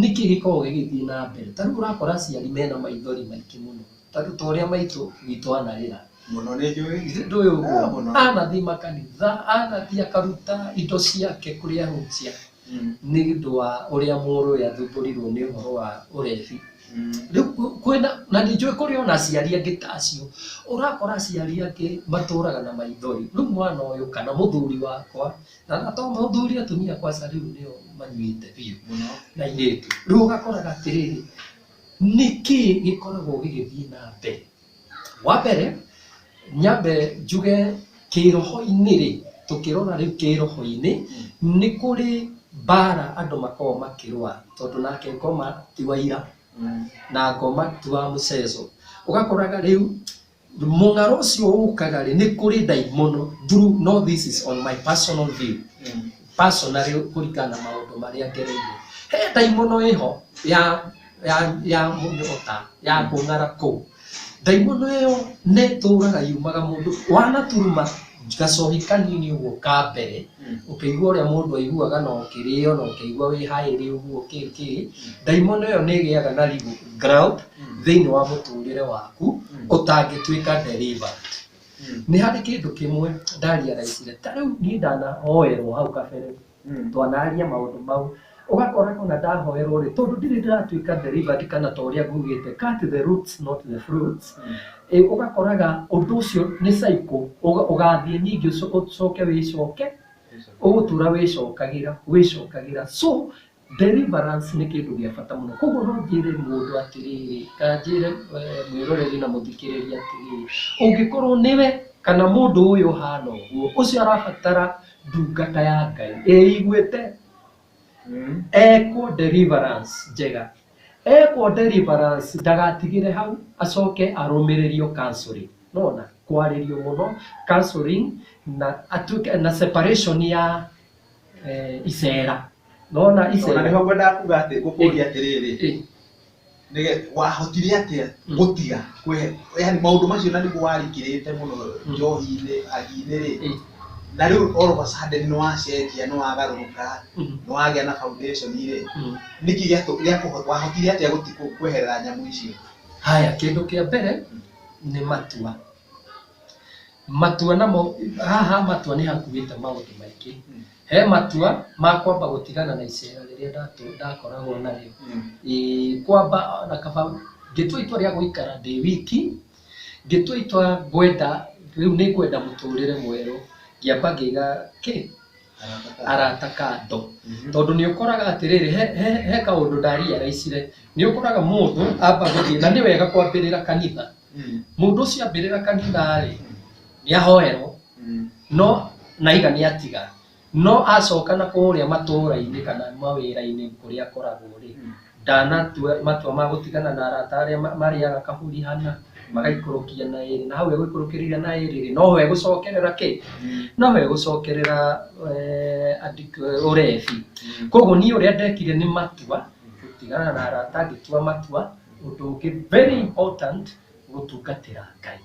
nĩkĩ gĩkoragwo gĩgĩthiĩ na mbere tarĩu ũrakora aciari mena maithori maingĩ mũno tarĩu ta ũrĩa maitũ witũ anarĩra mũno nĩ njũĩ ndũĩ ũguo anathiĩ makanitha anathiĩ akaruta indo ciake kũrĩ ahunjia nĩ ũndũ wa ũrĩa mũrũ ũyũ athumbũrirwo nĩ ũhoro wa ũrebi rĩu kwĩna na nĩ njũĩ kũrĩ ona aciari angĩ ta acio ũrakora aciari angĩ matũraga na maithori rĩu mwana ũyũ kana mũthuri wakwa na to mũthuri atumia kwaca rĩu nĩo manyuĩte biũ na airĩtu rĩu ũgakoraga atĩrĩrĩ nĩkĩ gĩkoragwo gĩgĩthiĩ na mbere wa mbere nyambe njuge kĩroho-inĩ rĩ tũkĩrora rĩu kĩroho-inĩ nĩ kũrĩ mbara andũ makoragwo makĩrũa tondũ nake ngoma ti wa ira na ngoma ti wa mũceco ũgakoraga rĩu mũng'aro ũcio ũkaga rĩ nĩ kũrĩ ndaimono through no this is on my personal view personally kũringana na maũndũ marĩa ngereire he ndaimono ĩho ya mũnyota ya kũng'ara kũu ndaimono ĩyo nĩ tũraga yumaga mũndũ wanaturuma gacohi kanini ũguo ka mbere ũkĩigua ũrĩa mũndũ aiguaga na ũkĩrĩo na ũkĩigua wĩ haĩrĩ ũguo kĩkĩ ndaimono ĩyo nĩ ĩgĩaga na legal ground thĩinĩ wa mũtũrĩre waku ũtangĩtuĩka delivered nĩ harĩ kĩndũ kĩmwe ndariaraicire ta rĩu niĩ ndanahoerwo hau kabere twanaria maũndũ mau ũgakora ona ndahoerwo rĩ tondũ ndirĩ ndĩratuĩka delivered kana ta ũrĩa ngugĩte cut the roots not the fruits ũgakoraga ũndũ ũcio nĩ cycle ũgathiĩ ningĩ ũcoke wĩcoke ũgũtũra wĩcokagĩra so deliverance nĩ kĩndũ gĩa bata mũno koguo no njĩre mũndũ atĩrĩrĩ kana njĩre mwĩroreri na mũthikĩrĩria atĩrĩrĩ ũngĩkorwo nĩwe kana mũndũ ũyũ hana ũguo ũcio arabatara ndungata ya Ngai ĩiguĩte ekwo deliverance njega ekwo deliverance ndagatigire hau acoke arũmĩrĩrio counseling nona kwarĩrio mũno counseling na atuĩke na separation ya icera nona icera nĩho ngwenda kuga atĩ gũkũria atĩrĩrĩ wahotire atĩa gũtiga yani maũndũ macio na nĩguo warikĩrĩte mũno njohi-inĩ agi-inĩ rĩ na rĩu all of a sudden nĩ wacenjia nĩ wagarũrũka nĩ wagĩa na foundation rĩ nĩkĩ wahotire atĩa kweherera nyamũ icio haya kĩndũ kĩa mbere nĩ matua namo haha matua nĩ hakuĩte maũndũ maingĩ he matua ma kwamba gũtigana na icera rĩrĩa ndakoragwo narĩo kwamba na kaba ngĩtua itua rĩa gũikara ndĩ wiki ngĩtua itua ngwenda rĩu nĩ ngwenda mũtũrĩre mwerũ ngĩamba ngĩiga arata kando tondũ nĩ ũkoraga atĩrĩrĩ he kaũndũ ndariaraicire nĩ ũkoraga mũndũ amba gũthiĩ na nĩ wega kwambĩrĩra kanitha mũndũ ũcio ambĩrĩra kanitha rĩ niahoerwo no naiga niatiga no acoka na kuria matura-ini kana mawira-ini kuria akoragwo ri ndanatua matua ma gutigana na arata aria mariaga kaburi hana magaikurukia na iri na hau eguikurukiriria na iri no ho egucokerera ki no ho egucokerera urebi koguo ni uria ndekire ni matua gutigana na arata ngitua matua undu ungi very important gutungatira Ngai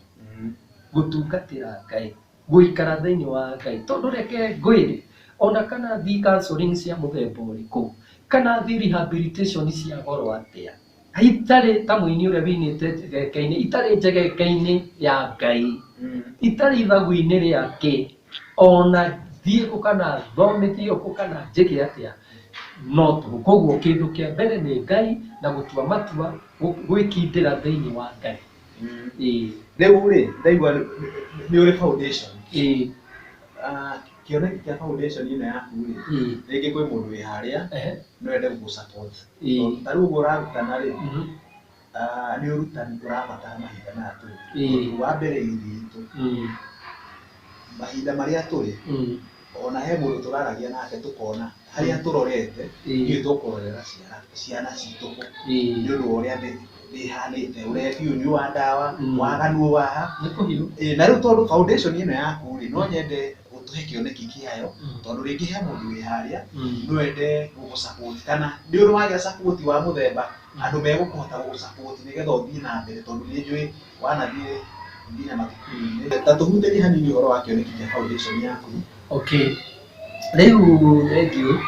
gutungatira Ngai guikara thiini wa Ngai tondu reke ngwire ona kana thi counseling cia muthemba uriku kana thi rehabilitation cia goro atia itari ta muini uria winite geke-ini itari njegeke-ini ya Ngai itari ithagu-ini riake ona thie ku kana thomithio ku kana njike atia no tu koguo kindu kia mbere ni Ngai na gutua matua gwikindira thiini wa Ngai riu ri ndaigua ni uri foundation kioneki kia foundation ino yaku ri ringi kwi mundu wi haria no ende gu support taru urarutana ri ni urutani urabatara mahinda na tu wa mbere ithitu mahinda maria turi ona he mundu turaragia nake tukona haria turorete ni tukurorera ciana citu ni undu uria ndihanite urebi unyu wa ndawa waganu waha na riu tondu foundation ino yaku ri no nyende utuhe kioneki kiayo tondu ringi he mundu wi haria no ende gugu support kana ni undu wagia support wa muthemba andu megukuhota gugu support nigetha uthii na mbere tondu ni njui wanathie nginya mathukuru-ini ta tuhunderie hanini uhoro wa kioneki kia foundation yaku. Okay, riu thank you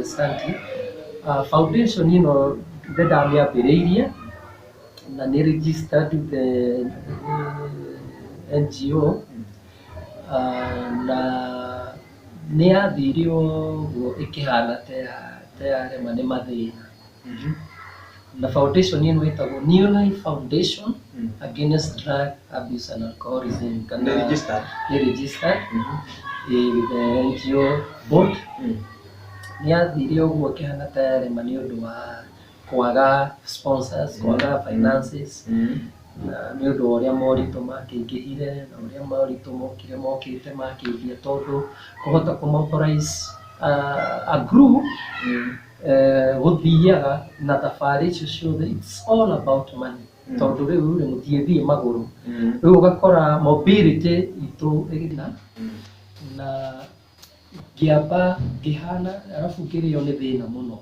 Santi. Foundation ino ndamĩambĩrĩirie na nĩ registered with the NGO na nĩ yathire ũguo ĩkĩhana ta yarema nĩ mathĩna na foundation ĩno ĩtagwo New Life Foundation Against Drug Abuse and Alcoholism kana nĩ registered with the NGO board nĩ yathire ũguo ĩkĩhana ta yarema nĩ ũndũ wa kwaga sponsors, kwaga finances na nĩ ũndũ wa ũrĩa moritũ makĩingĩhire na ũrĩa moritũ mokĩte makĩingĩa tondũ kũhota kũmobilize a group gũthiaga na thabarĩ icio ciothe it's all about money tondũ rĩu rĩ mũtiĩthiĩ magũrũ rĩu ũgakora mobility itũ ĩgĩna na ngĩamba ngĩhana arabu ngĩrĩo nĩ thĩna mũno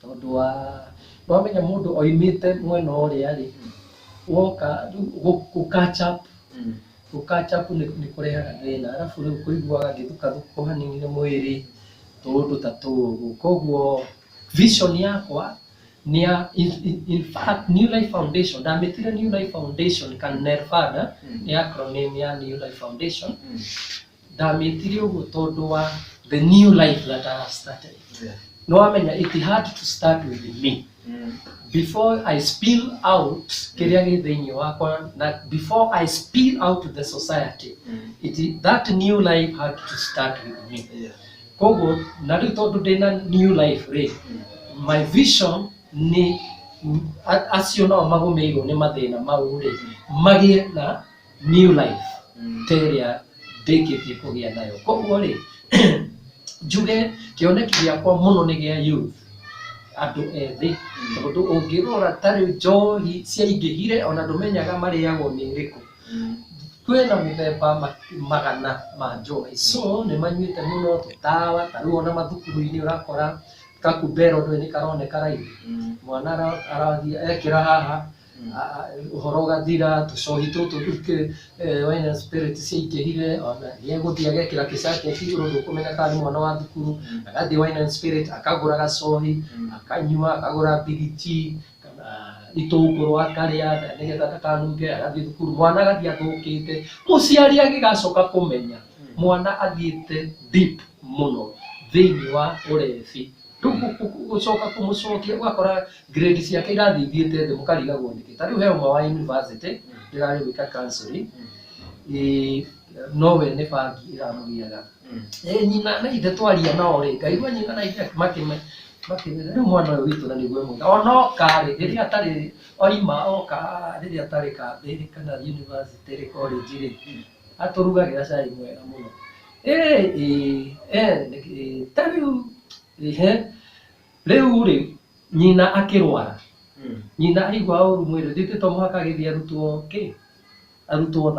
tondu wa wamenya mundu oimite mwena uria ri woka gu catch up ni kurehaga thina arafu riu kuiguaga ngithuka hanini ni mwiri tundu ta tugu koguo vision yakwa ni ya in fact New Life Foundation ndamitire New Life Foundation kan NERFADA ni acronym ya New Life Foundation ndamitire uguo tondu wa the new life that I have started. No, I mean, it had to start with me. Before I spill out, before I spill out to the society, that new life had to start with me. Kogo, narito today na new life, my vision ni as you know, magomero ne madena maure magie na new life. Teria dekete kogia nayo. Kogo re. Juge kioneki giakwa muno ni gia youth andu ethi tondu ungirora tari njohi ciaingihire ona ndumenyaga mariagwo ni iriku kwina mithemba magana ma njohi so ni manyuite muno tutawa tariu ona mathukuru-ini urakora kakubero ndo ni karoneka raithi mwana arathie ekira haha uhoro gathira tucohi tutu duke wena spirit ciaingihire ona nieguthia gekira kicake kiguru ndukumenya kana ni mwana wa thukuru agathie wena spirit akagura gacohi akanyua akagura bigiti kana itunguru akaria nigetha ndakanunge agathie thukuru mwana agathie athukite muciari agigacoka kumenya mwana athiite deep muno thiini wa urebi ucoka kumucokia ugakora grade ciake irathithiite thi mukarigagwo niki tariu he umwe wa university ndirari wika counseling nowe ni bangi iramugiaga nyina na ithe twaria nao ri ngaigua nyina na ithe makime makĩmera rĩu mwana ũyũ witũ na nĩguo mwega onoka-rĩ rĩrĩa atarĩ oima oka rĩrĩa atarĩ kambĩ kana university college-rĩ atũrugagĩra cai mwega mũno ta rĩu rĩu-rĩ nyina akĩrwara nyina aigua ũru mwĩrĩ nditĩ to mũhaka agĩthiĩ arutwo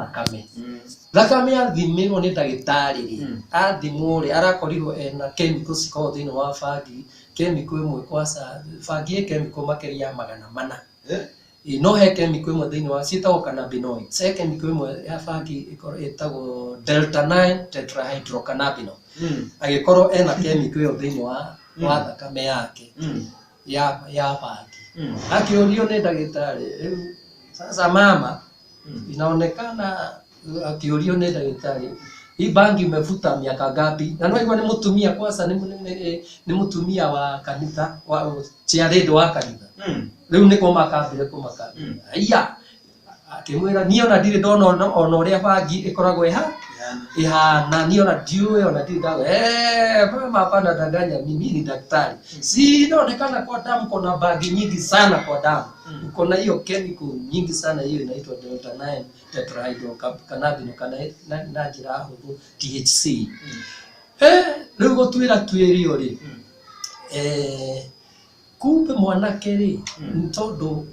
thakame athimĩrwo nĩ ndagĩtarĩ-rĩ athimwo-rĩ arakorirwo ena chemicals cikoragwo thĩinĩ wa bangi chemical ĩmwe bangi ĩ chemical makĩria ya 400 no he chemical ĩmwe thĩinĩ wa ciĩtagwo cannabinoids he chemical ĩmwe ya bangi ĩtagwo delta 9 tetrahydrocannabinol agĩkorwo ena chemical ĩyo thĩinĩ wa thakame yake ya bangi akĩũrio nĩ ndagĩtarĩ rĩu sasa mama inaonekana akĩũrio nĩ ndagĩtarĩ hii bangi umevuta miaka ngapi na no igwa nĩ mũtumia kwanza nĩ mũtumia wa kanitha wa chairĩndĩ wa kanitha rĩu nĩko makambire aya akĩmwĩra niĩ ona ndirĩ ndona ona ũrĩa bangi ĩkoragwo ihana niĩ ona ndiũĩ ona ndirĩ mama hapana danganya mimi ni daktari si inaonekana kwa damu kuna bangi nyingi sana kwa damu uko na hiyo chemical nyingi sana hiyo inaitwa delta 9 tetrahydrocannabinol kana na njĩra hũthũ THC rĩu gũtuĩra tuĩrio-rĩ kumbe mwanake-rĩ tondũ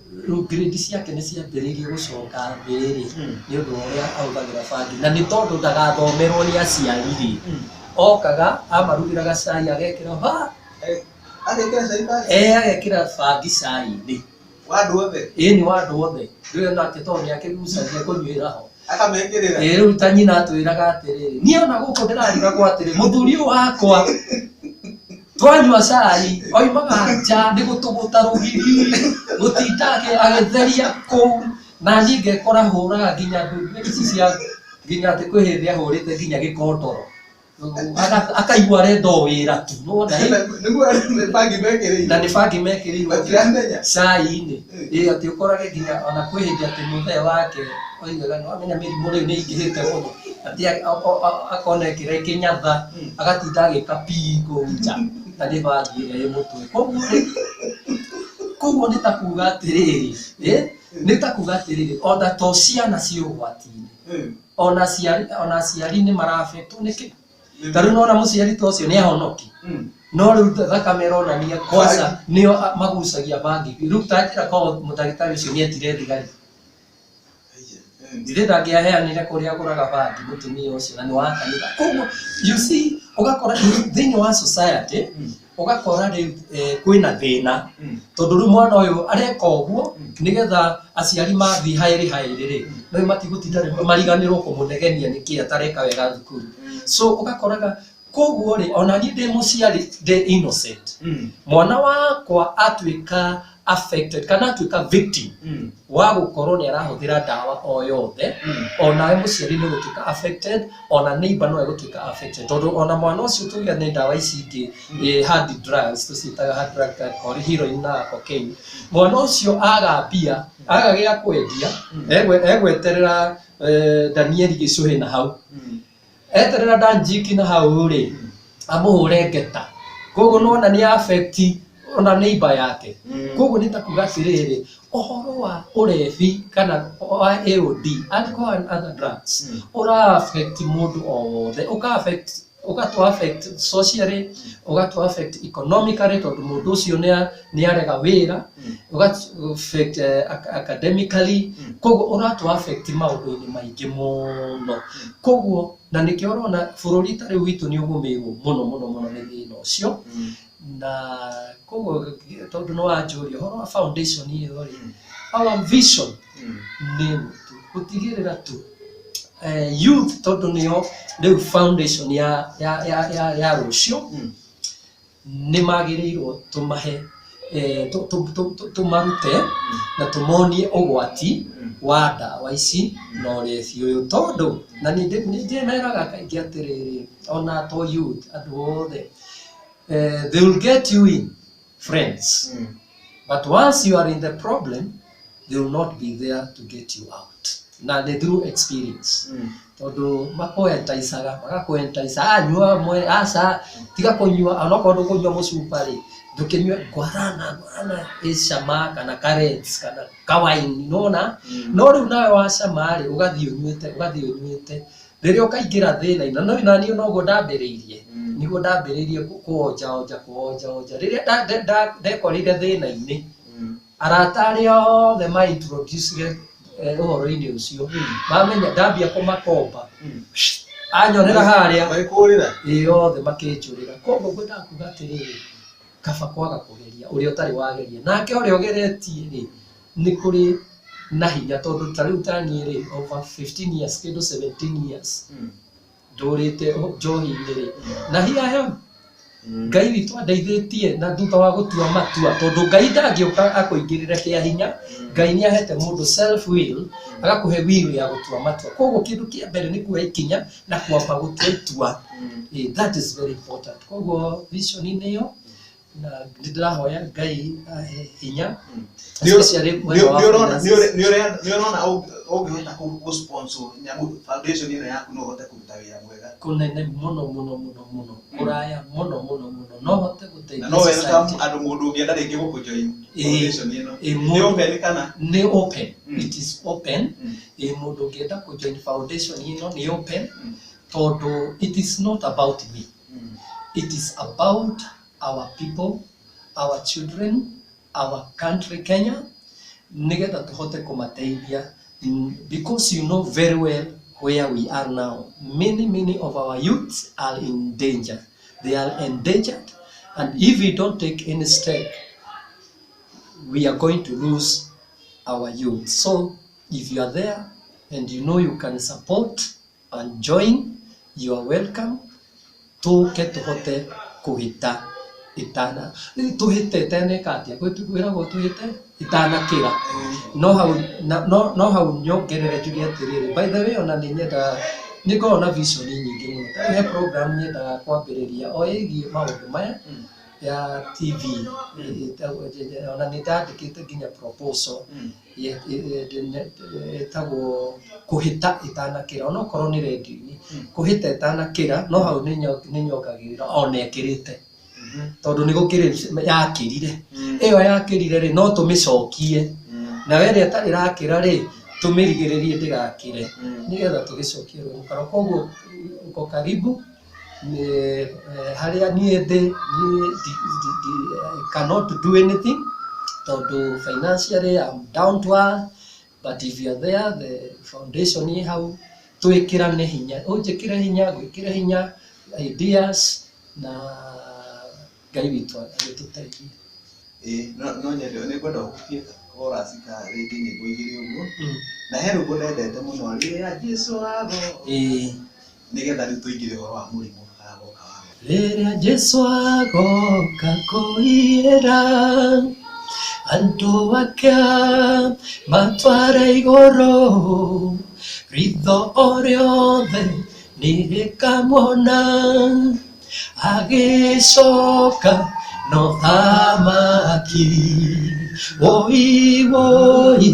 grade ciake nĩ ciambĩrĩirie gũcoka thĩ-rĩ nĩ ũndũ ũrĩa ahũthagĩra bangi na nĩ tondũ ndagathomerwo nĩ aciari-rĩ okaga amarugĩra gacai agekĩra agekĩra bangi cai-inĩ wa andũ othe nĩ wa andũ othe rĩu nake tondũ nĩakĩgucagia kũnyuĩra ho akamekĩrĩra rĩu ta nyina atwĩraga atĩrĩrĩ niĩ ona gũkũ ndĩrarigagwo atĩrĩ mũthuri ũyũ wakwa twanyua cai oimaga nja nĩ gũtũgũta rũgiri gũtinda agĩtheria kũu na niĩ ngekora hũraga nginya ndũmĩrĩri ici cia nginya atĩ kwĩ hĩndĩ ahũrĩte nginya gĩkondoro akaigua arenda o wĩra tu nĩguo bangi mekĩrĩirwo na nĩ bangi mekĩrĩirwo cai-inĩ atĩ ũkorage nginya ona kwĩ hĩndĩ atĩ mũthee wake oigaga nĩwamenya mĩrimũ rĩu nĩ ingĩhĩte mũno atĩ akona ĩkĩra ĩkĩnyatha agatinda agĩka pii kũu nja na nĩ bangi ĩrĩa ĩ mũtwe koguo nĩ ta kuga atĩrĩrĩ nĩ ta kuga atĩrĩrĩ ona to ciana ciĩ ũgwati-inĩ ona aciari nĩ mara-affectwo nĩkĩ ta rĩu nona mũciari ta ũcio nĩ ahonoki no rĩu thakame ĩronania kwanza nĩo magucagia bangi rĩu ta njĩra korwo mũndagĩtarĩ ũcio nĩetire thigari ndire ndangĩaheanire kũrĩa agũraga bangi mũtumia ũcio na nĩ wa kanitha koguo you see ũgakora thĩinĩ wa society ũgakora rĩu kwĩna thĩna tondũ rĩu mwana ũyũ areka ũguo nĩgetha aciari mathiĩ haĩrĩ no matigũtinda mariganĩrwo kũmũnegenia nĩkĩ atareka wega thukuru so ũgakoraga koguo-rĩ ona niĩ ndĩ mũciari ndĩ innocent mwana wakwa atuĩka affected kana atuĩka victim wa gũkorwo nĩ arahũthĩra ndawa o yothe onawe mũciari nĩ gũtuĩka affected ona neighbor no egũtuĩka affected tondũ ona mwana ũcio tuge nĩ ndawa ici ingĩ hard drugs tũciĩtaga hard drug ta heroin na cocaine mwana ũcio agambia agagĩa kwendia egweterera Danieli Gĩcũhĩ na hau eterera Danjiki na hau-rĩ amũhũre ngeta koguo nona nĩ affect ona neighbor yake koguo nĩ ta kuga atĩrĩrĩ ũhoro wa ũrebi kana wa AOD alcohol and other drugs ũra affect mũndũ o wothe ũgatũ affect socially ũgatũ affect economically tondũ mũndũ ũcio nĩ arega wĩra ũgatũ affect academically koguo ũratũ affect maũndũ-inĩ maingĩ mũno koguo na nĩkĩo ũrona bũrũri ta rĩu witũ nĩ ũgũmĩirwo mũno nĩ thĩna ũcio na koguo tondũ nĩ wanjũria ũhoro wa foundation ĩyo-rĩ our vision nĩ gũtigĩrĩra tu youth tondũ nĩo rĩu foundation ya rũciũ nĩ magĩrĩirwo tũmahe tũmarute na tũmonie ũgwati wa ndawa ici na ũrebi ũyũ tondũ na nĩ ndĩmeraga kaingĩ atĩrĩrĩ ona to youth andũ othe they will get you in friends but once you are in the problem they will not be there to get you out na they through experience tondũ makoentaicaga magakwentaica anyua mwe aca tiga kũnyua onokorwo ndũkũnyua mũcuba-rĩ Ndũkĩnyua guarana ĩcama kana karets kana kawaini nona no rĩu nawe wacama rĩ ũgathiĩ ũnyuĩte rĩrĩa ũkaingĩra thĩna-inĩ no nani noguo ndambĩrĩirie nĩguo ndambĩrĩirie kuonja rĩrĩa ndekorire thĩna-inĩ arata arĩa othe ma introduce ũhoro-inĩ ũcio mamenya ndambia kũmakomba anyonera harĩa othe makĩnjũrĩra koguo ngwendaga kuga atĩrĩrĩ kaba kwaga kũgeria ũrĩa ũtarĩ wageria nake ũrĩa ũgeretie rĩ nĩ kũrĩ na hinya tondũ tarĩu taniĩ rĩ over 15 years kĩndũ 17 years ndũrĩte njohi-inĩ rĩ na here Ngai witũ andeithĩtie na thutha wa gũtua matua tondũ Ngai ndangĩũka akũingĩrĩre kĩa hinya Ngai nĩ ahete mũndũ self will agakũhe will ya gũtua matua koguo kĩndũ kĩa mbere nĩ kuoya ikinya na kwamba gũtua itua that is very important koguo vision ĩyo na ndĩrahoya Ngai ahe hinya nĩũrona ũngĩhota gũ-sponsor nyamũ foundation ĩno yaku no ũhote kũruta wĩra mwega kũnene mũno kũraya mũno no hote gũteithia na no wega andũ mũndũ ũngĩenda rĩngĩ gũkũjoin foundation ĩno nĩ open kana nĩ open it is open mũndũ ũngĩenda kũjoin foundation ĩno nĩ open tondũ it is not about me it is about our people, our children, our country Kenya nigetha tuhote kumateithia because you know very well where we are now many of our youths are in danger they are endangered and if we don't take any step we are going to lose our youth so if you are there and you know you can support and join you are welcome tuke tuhote kuhita itana ni tuhite tene katia kwĩragwo tuhite itana kĩra no hau nyongerere tuge atĩrĩrĩ by the way ona nĩ nyenda nĩ ngoragwo na vision nyingĩ mũno he program nyendaga kwambĩrĩria o ĩgiĩ maũndũ maya ya TV ona nĩ ndandĩkĩte nginya proposal ĩtagwo kũhĩta itanakĩra onokorwo nĩ radio-inĩ kũhĩta itanakĩra no hau nĩ nyongagĩrĩra ona ĩkĩrĩte tondũ nĩ gũkĩrĩ yakĩrire ĩyo yakĩrire rĩ no tũmĩcokie na we rĩa tarĩ rakĩra rĩ tũmĩrigĩrĩrie ndĩgakĩre nĩgetha tũgĩcokie rũgũkara koguo uko karibu harĩa niĩ ndĩ cannot do anything tondũ financially I'm down to earth but if you are there the foundation ĩ hau twĩkĩrane hinya ũnjĩkĩre hinya gwĩkĩre hinya ideas na Ngai witũ agĩtũteithia no nyende nĩ ngwenda ũhutie chorus ka rĩngĩ nyĩmbo igĩrĩ ũguo na he rwĩmbo ndendete mũno rĩrĩa Jesũ agoka nĩgetha rĩu tũingĩre ũhoro wa mũrimũ agoka rĩrĩa Jesũ agoka kũiyĩra andũ ake matwara igũrũ ritho o rĩothe nĩ rĩkamwona agĩcoka no thamaki woi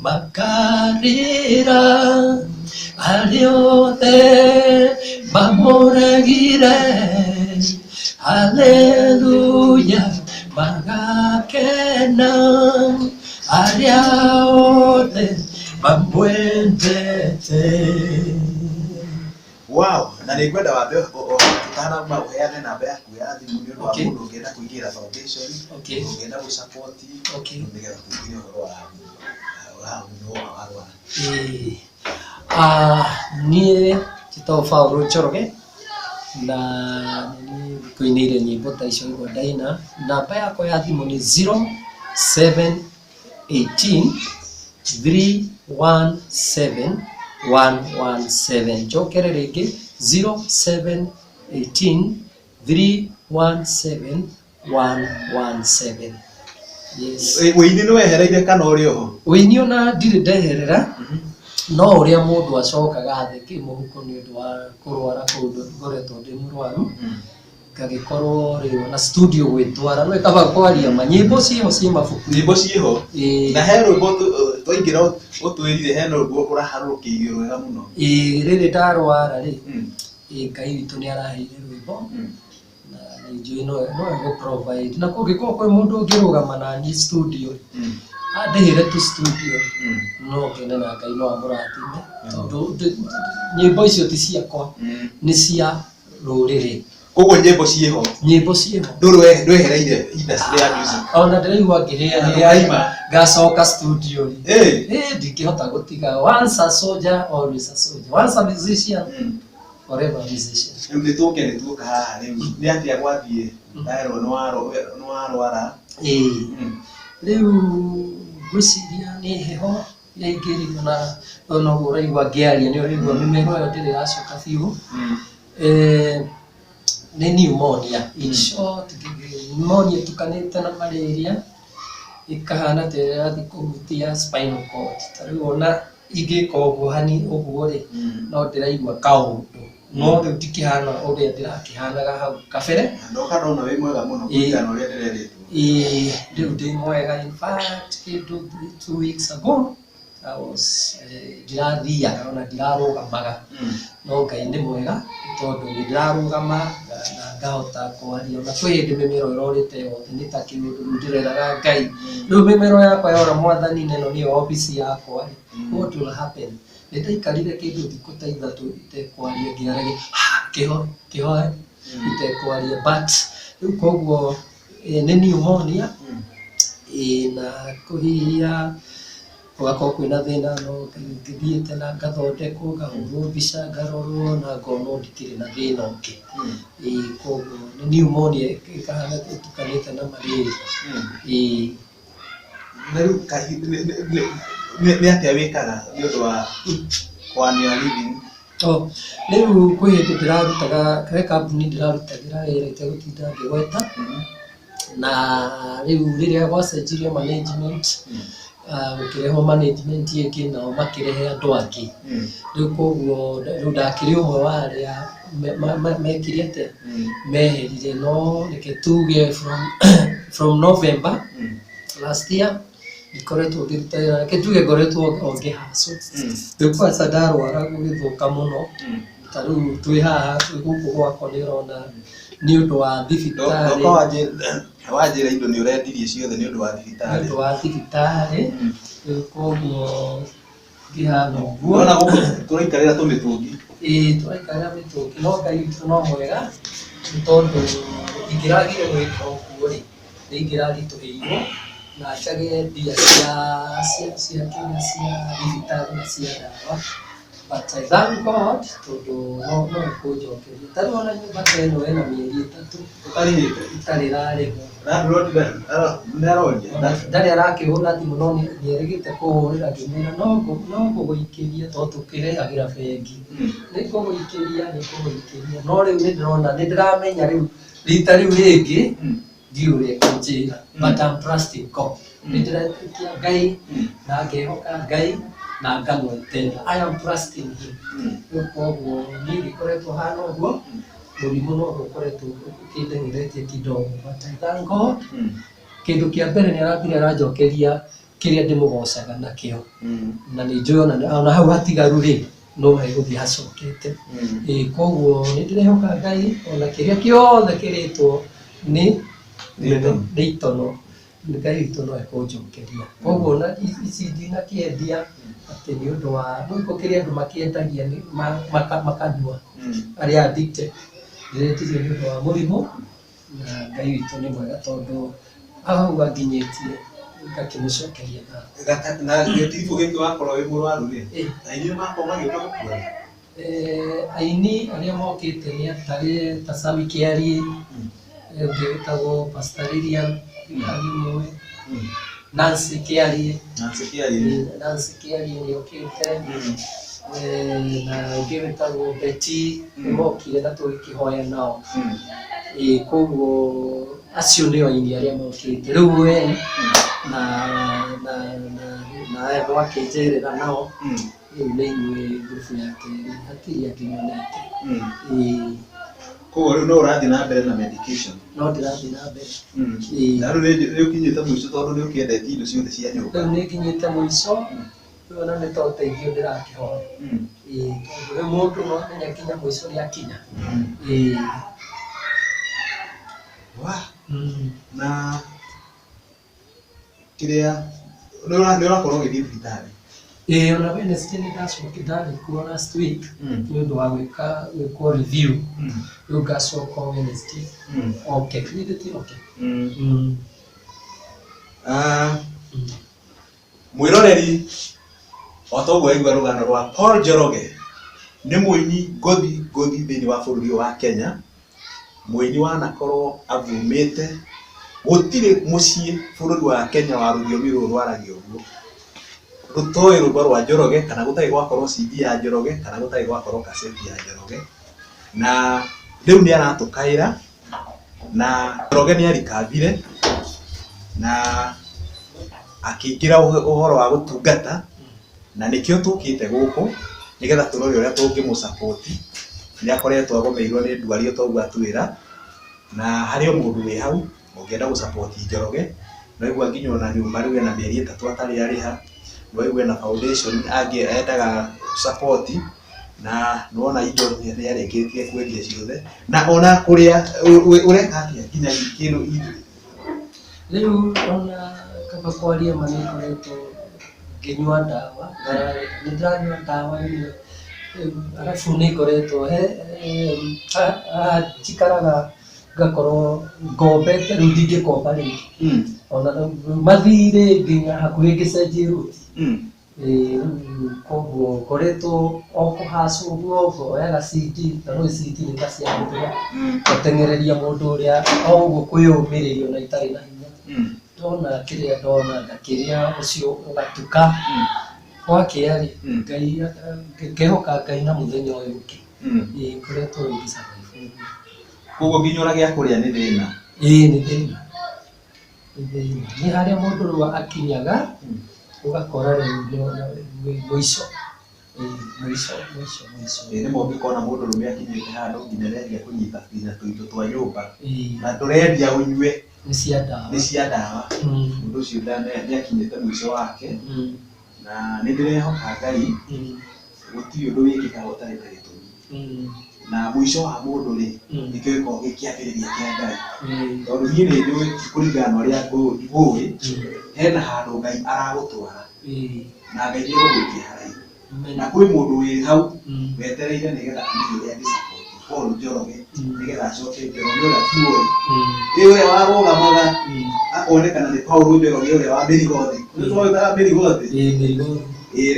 makarĩra arĩa othe mamũregire haleluya magakena arĩa othe mamwendete. Wow, na nĩ ngwenda wambe tũtanamba ũheane namba yaku ya thimũ nĩ ũndũ wa mũndũ ũngĩenda kũingĩra foundation ũngĩenda gũ-support nĩgetha tũingĩre ũhoro wa niĩ njĩtagwo Paul Njoroge na nĩ kũinĩire nyĩmbo ta icio igua ndaina namba yakwa ya thimũ nĩ 0718317117 njokere rĩngĩ 0718317117 yes wĩini nĩ wehereire kana ũrĩ oho wĩini ona ndirĩ ndeherera no ũrĩa mũndũ acokaga thĩ kĩmũhuko nĩ ũndũ wa kũrwara kũndũ ngoretwo ndĩ mũrwaru ngagĩkorwo rĩu na studio gwĩtwara no ĩkaba kwaria manyĩmbo ciĩho ciĩ mabuku nyĩmbo ciĩho na he rwĩmbo twaingĩra ũtwĩrire he rwĩmbo ũraharũrũkĩirio wega mũno rĩrĩ ndarwara rĩ Ngai witũ nĩ araheire rwĩmbo na nĩ njũĩ no gũ-provide na kũngĩkorwo kwĩ mũndũ ũngĩrũgama na niĩ studio andĩhĩre tu studio no ngene na Ngai no amũrathime tondũ nyĩmbo icio ti ciakwa nĩ cia rũrĩrĩ. Koguo nyĩmbo ciĩho ndwehereire industry ya music ona ndĩraigua ngĩrĩa ngacoka studio ndingĩhota gũtiga. Once a soldier always a soldier, once a musician forever a musician. Rĩu nĩtũka haha rĩu nĩ atĩa gwathiĩ ndaĩrwo nĩ warwara? Rĩu ngwĩciria nĩ heho yaingĩrire na ona ũguo ũraigua ngĩaria nĩ ũraigua mĩmero ĩyo ndĩrĩ ĩracoka biũ. Nĩ pneumonia, in short pneumonia ĩtukanĩte na malaria ĩkahana ta ĩrathiĩ kũhutia spinal cord. Ta rĩu ona ingĩka ũguo hani ũguo rĩ no ndĩraigua kaũndũ no rĩu ndikĩhana ũrĩa ndĩrakĩhanaga hau kabere. Ndoka ndona wĩ mwega mũno kũringana na ũrĩa ndĩrerĩtwo. Rĩu ndĩ mwega, in fact kĩndũ 2 weeks ago I was ndirathiaga ona ndirarũgamaga no Ngai nĩ mwega tondũ nĩ ndĩrarũgama na ngahota kwaria. Ona kwĩ hĩndĩ mĩmero ĩrorĩte yothe nĩ ta kĩũndũ rĩu ndĩreraga Ngai rĩu mĩmero yakwa yora Mwathani ĩno nĩyo obici yakwa rĩ what will happen. Nĩ ndaikarire kĩndũ thikũ ta 3 itekwaria ngĩaragia kĩhoe itekwaria but rĩu koguo nĩ pneumonia na kũhihia gũgakorwo kwĩna thĩna no ngĩthiĩte na ngathondekwo ngahũrwo mbica ngarorwo na ngonwo ndikĩrĩ na thĩna ũngĩ. Koguo nĩ pneumonia ĩkahana ĩtukanĩte na malaria. Na rĩu nĩ atĩa wĩkaga nĩ ũndũ wa annual living? Rĩu kwĩ hĩndĩ ndĩrarutaga he kambuni ndĩrarutagĩra wĩra itegũtinda ngĩgweta na rĩu rĩrĩa gwacenjirio management gũkĩrehwo management ĩngĩ nao makĩrehe andũ angĩ. Rĩu koguo rĩu ndakĩrĩ ũmwe wa arĩa mekire atĩa meherire no reke tuge from November last year ndikoretwo ngĩruta wĩra reke tuge ngoretwo ngĩhacwo. Rĩu kwanza ndarwara gũgĩthũka mũno ta rĩu twĩ haha twĩ gũkũ gwakwa nĩ ũrona nĩ ũndũ wa thibitarĩ. Wanjĩra indo nĩ ũrendirie ciothe nĩ ũndũ wa thibitarĩ. Nĩ ũndũ wa thibitarĩ rĩu koguo ngĩhana ũguo. Ona gũkũ tũraikarĩra tũmĩtũngi. Tũraikarĩra mĩtũngi no Ngai witũ no mwega nĩ tondũ ingĩragire gwĩka ũguo rĩ ingĩraritũhĩirwo na njage mbia cia thibitarĩ na cia ndawa but I thank God tondũ no kũnjokeria. Ta rĩu ona nyũmba ta ĩno ĩna mĩeri 3 itarĩ rarĩhwo. Ndarĩ arakĩhũra thimũ no nĩerĩgĩte kũhũrĩra ngĩmwĩra no ngũgũikĩria tondũ tũkĩrĩhagĩra bengi. Nĩ ngũgũikĩria no rĩu nĩ ndĩrona nĩ ndĩramenya rĩu rita rĩu rĩngĩ ndiũĩ ũrĩa ekũnjĩra but I'm trusting God. Nĩ ndĩretĩkia Ngai na ngehoka Ngai na ngamwetera. I am trusting him. Koguo niĩ ndikoretwo hana ũguo mũrimũ no ũkoretwo ũkĩndengeretie kidogo but I thank God. Kĩndũ kĩa mbere nĩ arambire aranjokeria kĩrĩa ndĩmũgocaga nakĩo na nĩ njũĩ ona hau hatigaru rĩ no hegũthiĩ hacokete. Koguo nĩ ndĩrehoka Ngai ona kĩrĩa kĩothe kĩrĩtwo nĩ itono Ngai witũ no ekũnjokeria. Koguo na ici ndinakĩendia atĩ nĩ ũndũ wa gwĩko kĩrĩa andũ makĩendagia makanyua arĩa addicted. Ndĩretirio nĩ ũndũ wa mũrimũ na Ngai witũ nĩ mwega tondũ hau nginyĩtie ngakĩmũcokeria na gĩtiribũ gĩkĩ wakorwo wĩ mũrwaru rĩ aini makwa magĩũka gũkuona? Aini arĩa mokĩte nĩ atarĩ ta Sami Kĩarie ũngĩ wĩtagwo Pastor Lilian Agimwe, Nancy Kĩarie nĩ okĩte na ũngĩ wĩtagwo Betty nĩmokire na tũgĩkĩhoya nao. Koguo acio nĩo aini arĩa mokĩte rĩu we na aya mwakĩnjerera nao rĩu nĩ inyuĩ ngurubu ya kerĩ hatirĩ angĩ nyonete. Koguo rĩu no ũrathiĩ na mbere na medication? No ndĩrathiĩ na mbere. Na rĩu nĩ ũkinyĩte mũico tondũ nĩ ũkĩendetie indo ciothe cia nyũmba? Rĩu nĩ nginyĩte mũico rĩu ona nĩ ta ũteithio ndĩrakĩhoya. Tondũ rĩu mũndũ no amenya nginya mũico nĩ akinya. na kiria nä å rakorwo å gä thiä thibitarä ona Wednesday nä ndacoka ndarä kuo last week nä å ndå wa gwä review rä u ngacoka Wednesday okay nä ndä tä okay mwä roreri o toguo aigua rå gano rwa Paul Njoroge nä må ini ngåthi thä inä wa bå rå ri wa Kenya må ini wanakorwo athumä te gå tirä må ciä bå rå ri wa Kenya wa rå thiomi rå rå rwaragio guo rutoe rwimbo rwa Njoroge kana gutai gwakorwo CD ya Njoroge kana gutai gwakorwo kaseti ya Njoroge na riu ni aratukaira na Njoroge ni arikabire na akiingira uhoro wa gutungata na nikio tukite guku nigetha turori uria tungimu support ni akoretwo agomeirwo ni ndwari togu atwira na hari o mundu wi hau ungienda gu support Njoroge no igwa nginyo na nyumba riu na mieri 3 atari ariha wewe na foundation endaga support na nuona indo nĩ arĩkĩtie kwendia ciothe na ona kuria ureka atia kinya kilo indo rĩu ona kaba kwaria mani koretwo nginyua ndawa nĩ ndanyua ndawa ile arafu nĩ koretwo njikaraga ngakorwo ngombete rĩu ndingĩkomba rĩngĩ ona mathirĩ nginya hakuhĩ ngĩcenjie ruti koguo ngoretwo o kũhacwo ũguo ngoyaga CD na rĩu CD nĩ ta cia gũtũra gũteng'ereria mũndũ ũrĩa o ũguo kwĩyũmĩrĩrio na itarĩ na hinya ndona kĩrĩa ndona ngakĩrĩa ũcio ũgatuka wakĩarĩ Ngai ngehoka Ngai na mũthenya ũyũ ũngĩ ngoretwo ngĩcabaibu koguo nginya ũrĩa gĩa kũrĩa nĩ thĩna nĩ thĩna nĩ harĩa mũndũ rĩu akinyaga ugakora rĩu mũico nĩ mũngĩkona mũndũ rũme akinyĩte handũ nginya nĩendia kũnyita nginya tũindo twa nyũmba na ndũrendia ũnyue nĩ cia ndawa mũndũ ũcio nĩ akinyĩte mũico wake na nĩ ndĩrehoka Ngai gũtirĩ ũndũ wĩkĩkaga ũtarĩ na gĩtũmi na mũico wa mũndũ rĩ nĩkĩo gĩkoragwo gĩkĩambĩrĩria kĩa Ngai tondũ niĩ nĩ njũĩ kũringana na ũrĩa ngũĩ hena handũ Ngai aragũtwara na Ngai nĩ egũgũikia haraihu na kwĩ mũndũ wĩ hau wetereire nĩgetha amenye ũrĩa angĩsupport Paul Njoroge nĩgetha acoke Njoroge ũrĩa tuoĩ ũrĩa warũgamaga akonekana nĩ Paul Njoroge ũrĩa wa mĩrigothi nĩtũĩ mĩrigothi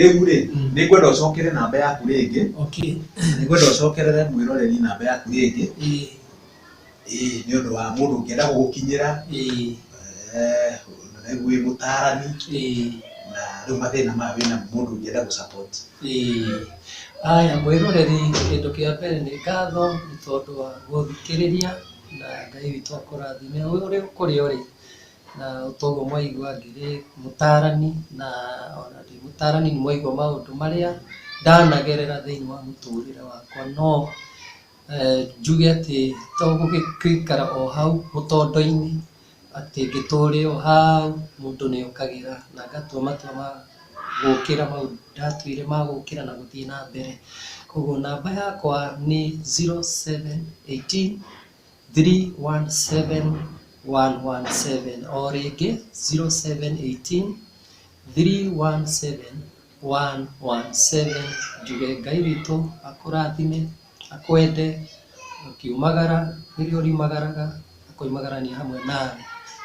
rĩu rĩ nĩ ngwenda ũcokere namba yaku rĩngĩ nĩ ngwenda ũcokerere mwĩroreri namba yaku rĩngĩ nĩ ũndũ wa mũndũ ũngĩenda gũgũkinyĩra gwĩ mũtarani na rĩu mathĩna maya wĩna mũndũ ũngĩenda gũ-support aya mwĩroreri kĩndũ kĩa mbere nĩ ngatho nĩ tondũ wa gũthikĩrĩria na Ngai witũ akũrathime ũrĩa kũrĩa ũrĩ na toguo mwaigua ngĩrĩ mũtarani na ona ndĩ mũtarani nĩ mwaigua maũndũ marĩa ndanagerera thĩinĩ wa mũtũrĩre wakwa no njuge atĩ to gũgĩikara o hau mũtondo-inĩ atĩ ngĩtũũre o hau mũndũ nĩ okagĩra na ngatua matua ma gũkĩra maũndũ ndatuire ma gũkĩra na gũthiĩ na mbere koguo namba yakwa nĩ 0718 317 117 o rĩngĩ 0718 317 117 njuge Ngai witũ akũrathime akwende ũkiumagara rĩrĩa ũriumagaraga akoimagarania hamwe nawe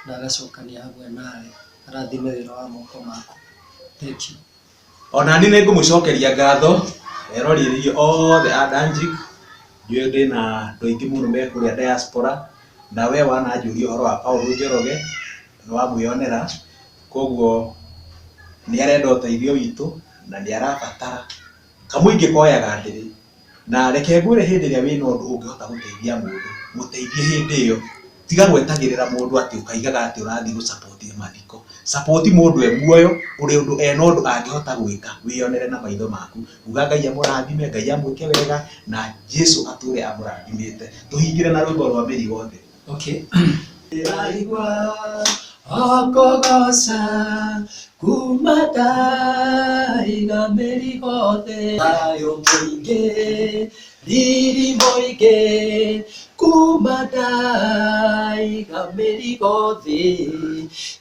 na agacokania hamwe nawe arathime wĩra wa moko maku. Thank you. Ona niĩ nĩ ngũmũcokeria ngatho erorĩrie othe a Danjik njũĩ ndĩna andũ aingĩ mũno me kũrĩa diaspora na we wananjũria ũhoro wa Paul Njoroge nĩ wamwĩonera koguo nĩ arenda ũteithio witũ na nĩ arabatara kamũingĩ koyaga ndĩrĩ na reke ngwĩre hĩndĩ ĩrĩa wĩna ũndũ ũngĩhota gũteithia mũndũ mũteithie hĩndĩ ĩyo tiga gwetagĩrĩra mũndũ atĩ ũkaigaga atĩ ũrathiĩ gũsupport mathiko support mũndũ e muoyo ũrĩ ũndũ ena ũndũ angĩhota gwĩka wĩonere na maitho maku uga Ngai amũrathime Ngai amwĩke wega na Jesu atũre amũrathimĩte tũhingĩre na rwĩmbo rwa mĩrigothi. Okay. Aigua Okogosa kumata merigote ayo moige riri moige kumata merigote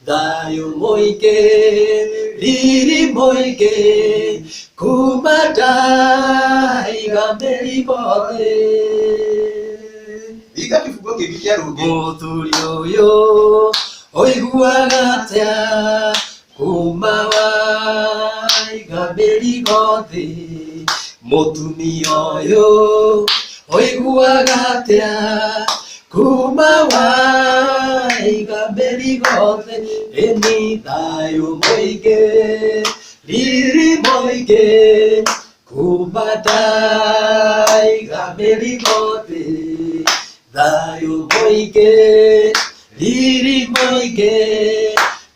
dayo moige riri moige kumata merigote Iga kifungo kĩngĩ kĩa rũngĩ. Mũthuri ũyũ ũiguaga atĩa kuma waiga mĩrigo thĩ. Mũtumia ũyũ ũiguaga atĩa kuma waiga mĩrigo thĩ. Ĩni thayũ mũingĩ riri mũingĩ kuma ndaiga mĩrigo thĩ. Thayũ mũingĩ riri mũingĩ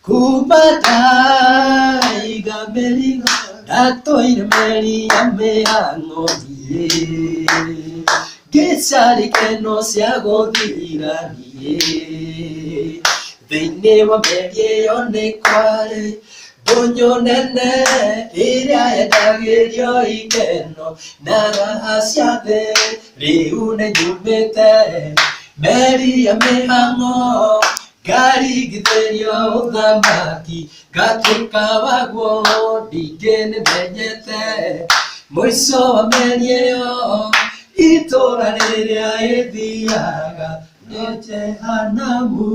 kuma ndaiga mĩrigo. Ndatũire meri ya mĩhang'o niĩ ngĩcarikeno cia gũthira niĩ. Thĩinĩ wa meri ĩyo nĩ kwarĩ ndũnyũ nene ĩrĩa yendagĩrio ikeno na raha cia thĩ. Rĩu nĩ nyumĩte meri ya mĩhang'o ngaringithĩrio ũthamaki ngatuĩka waguo. Ningĩ nĩmenyete mũico wa meri ĩyo itũũra rĩrĩa ĩthiaga nĩ Jehanamu.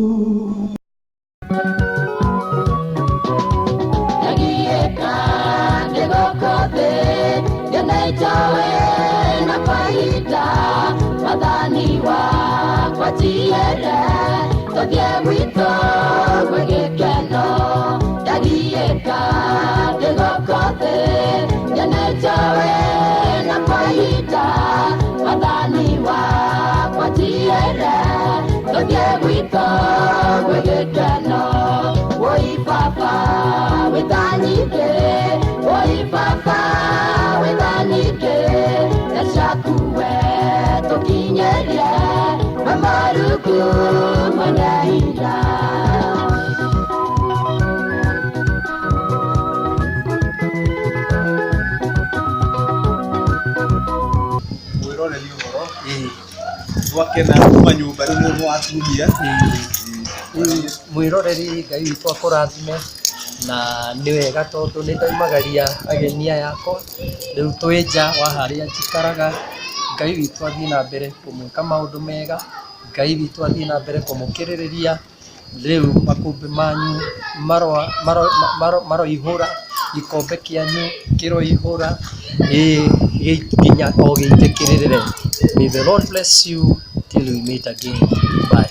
Mwĩroreri ũhoro twakena kuma nyũmba rĩmwe nĩ watumia. Mwĩroreri Ngai witũ akũrathime na nĩ wega tondũ nĩ ndaumagaria ageni aya akwa. Rĩu twĩ nja wa harĩa njikaraga. Ngai witũ athiĩ na mbere kũmwĩka maũndũ mega. Ngai witũ athiĩ na mbere kũmũkĩrĩrĩria. Rĩu makũmbĩ manyu maroihũra, gikombe kĩanyu kĩroihũra nginya o gĩitĩkĩrĩre. May the Lord bless you till we meet again. Bye.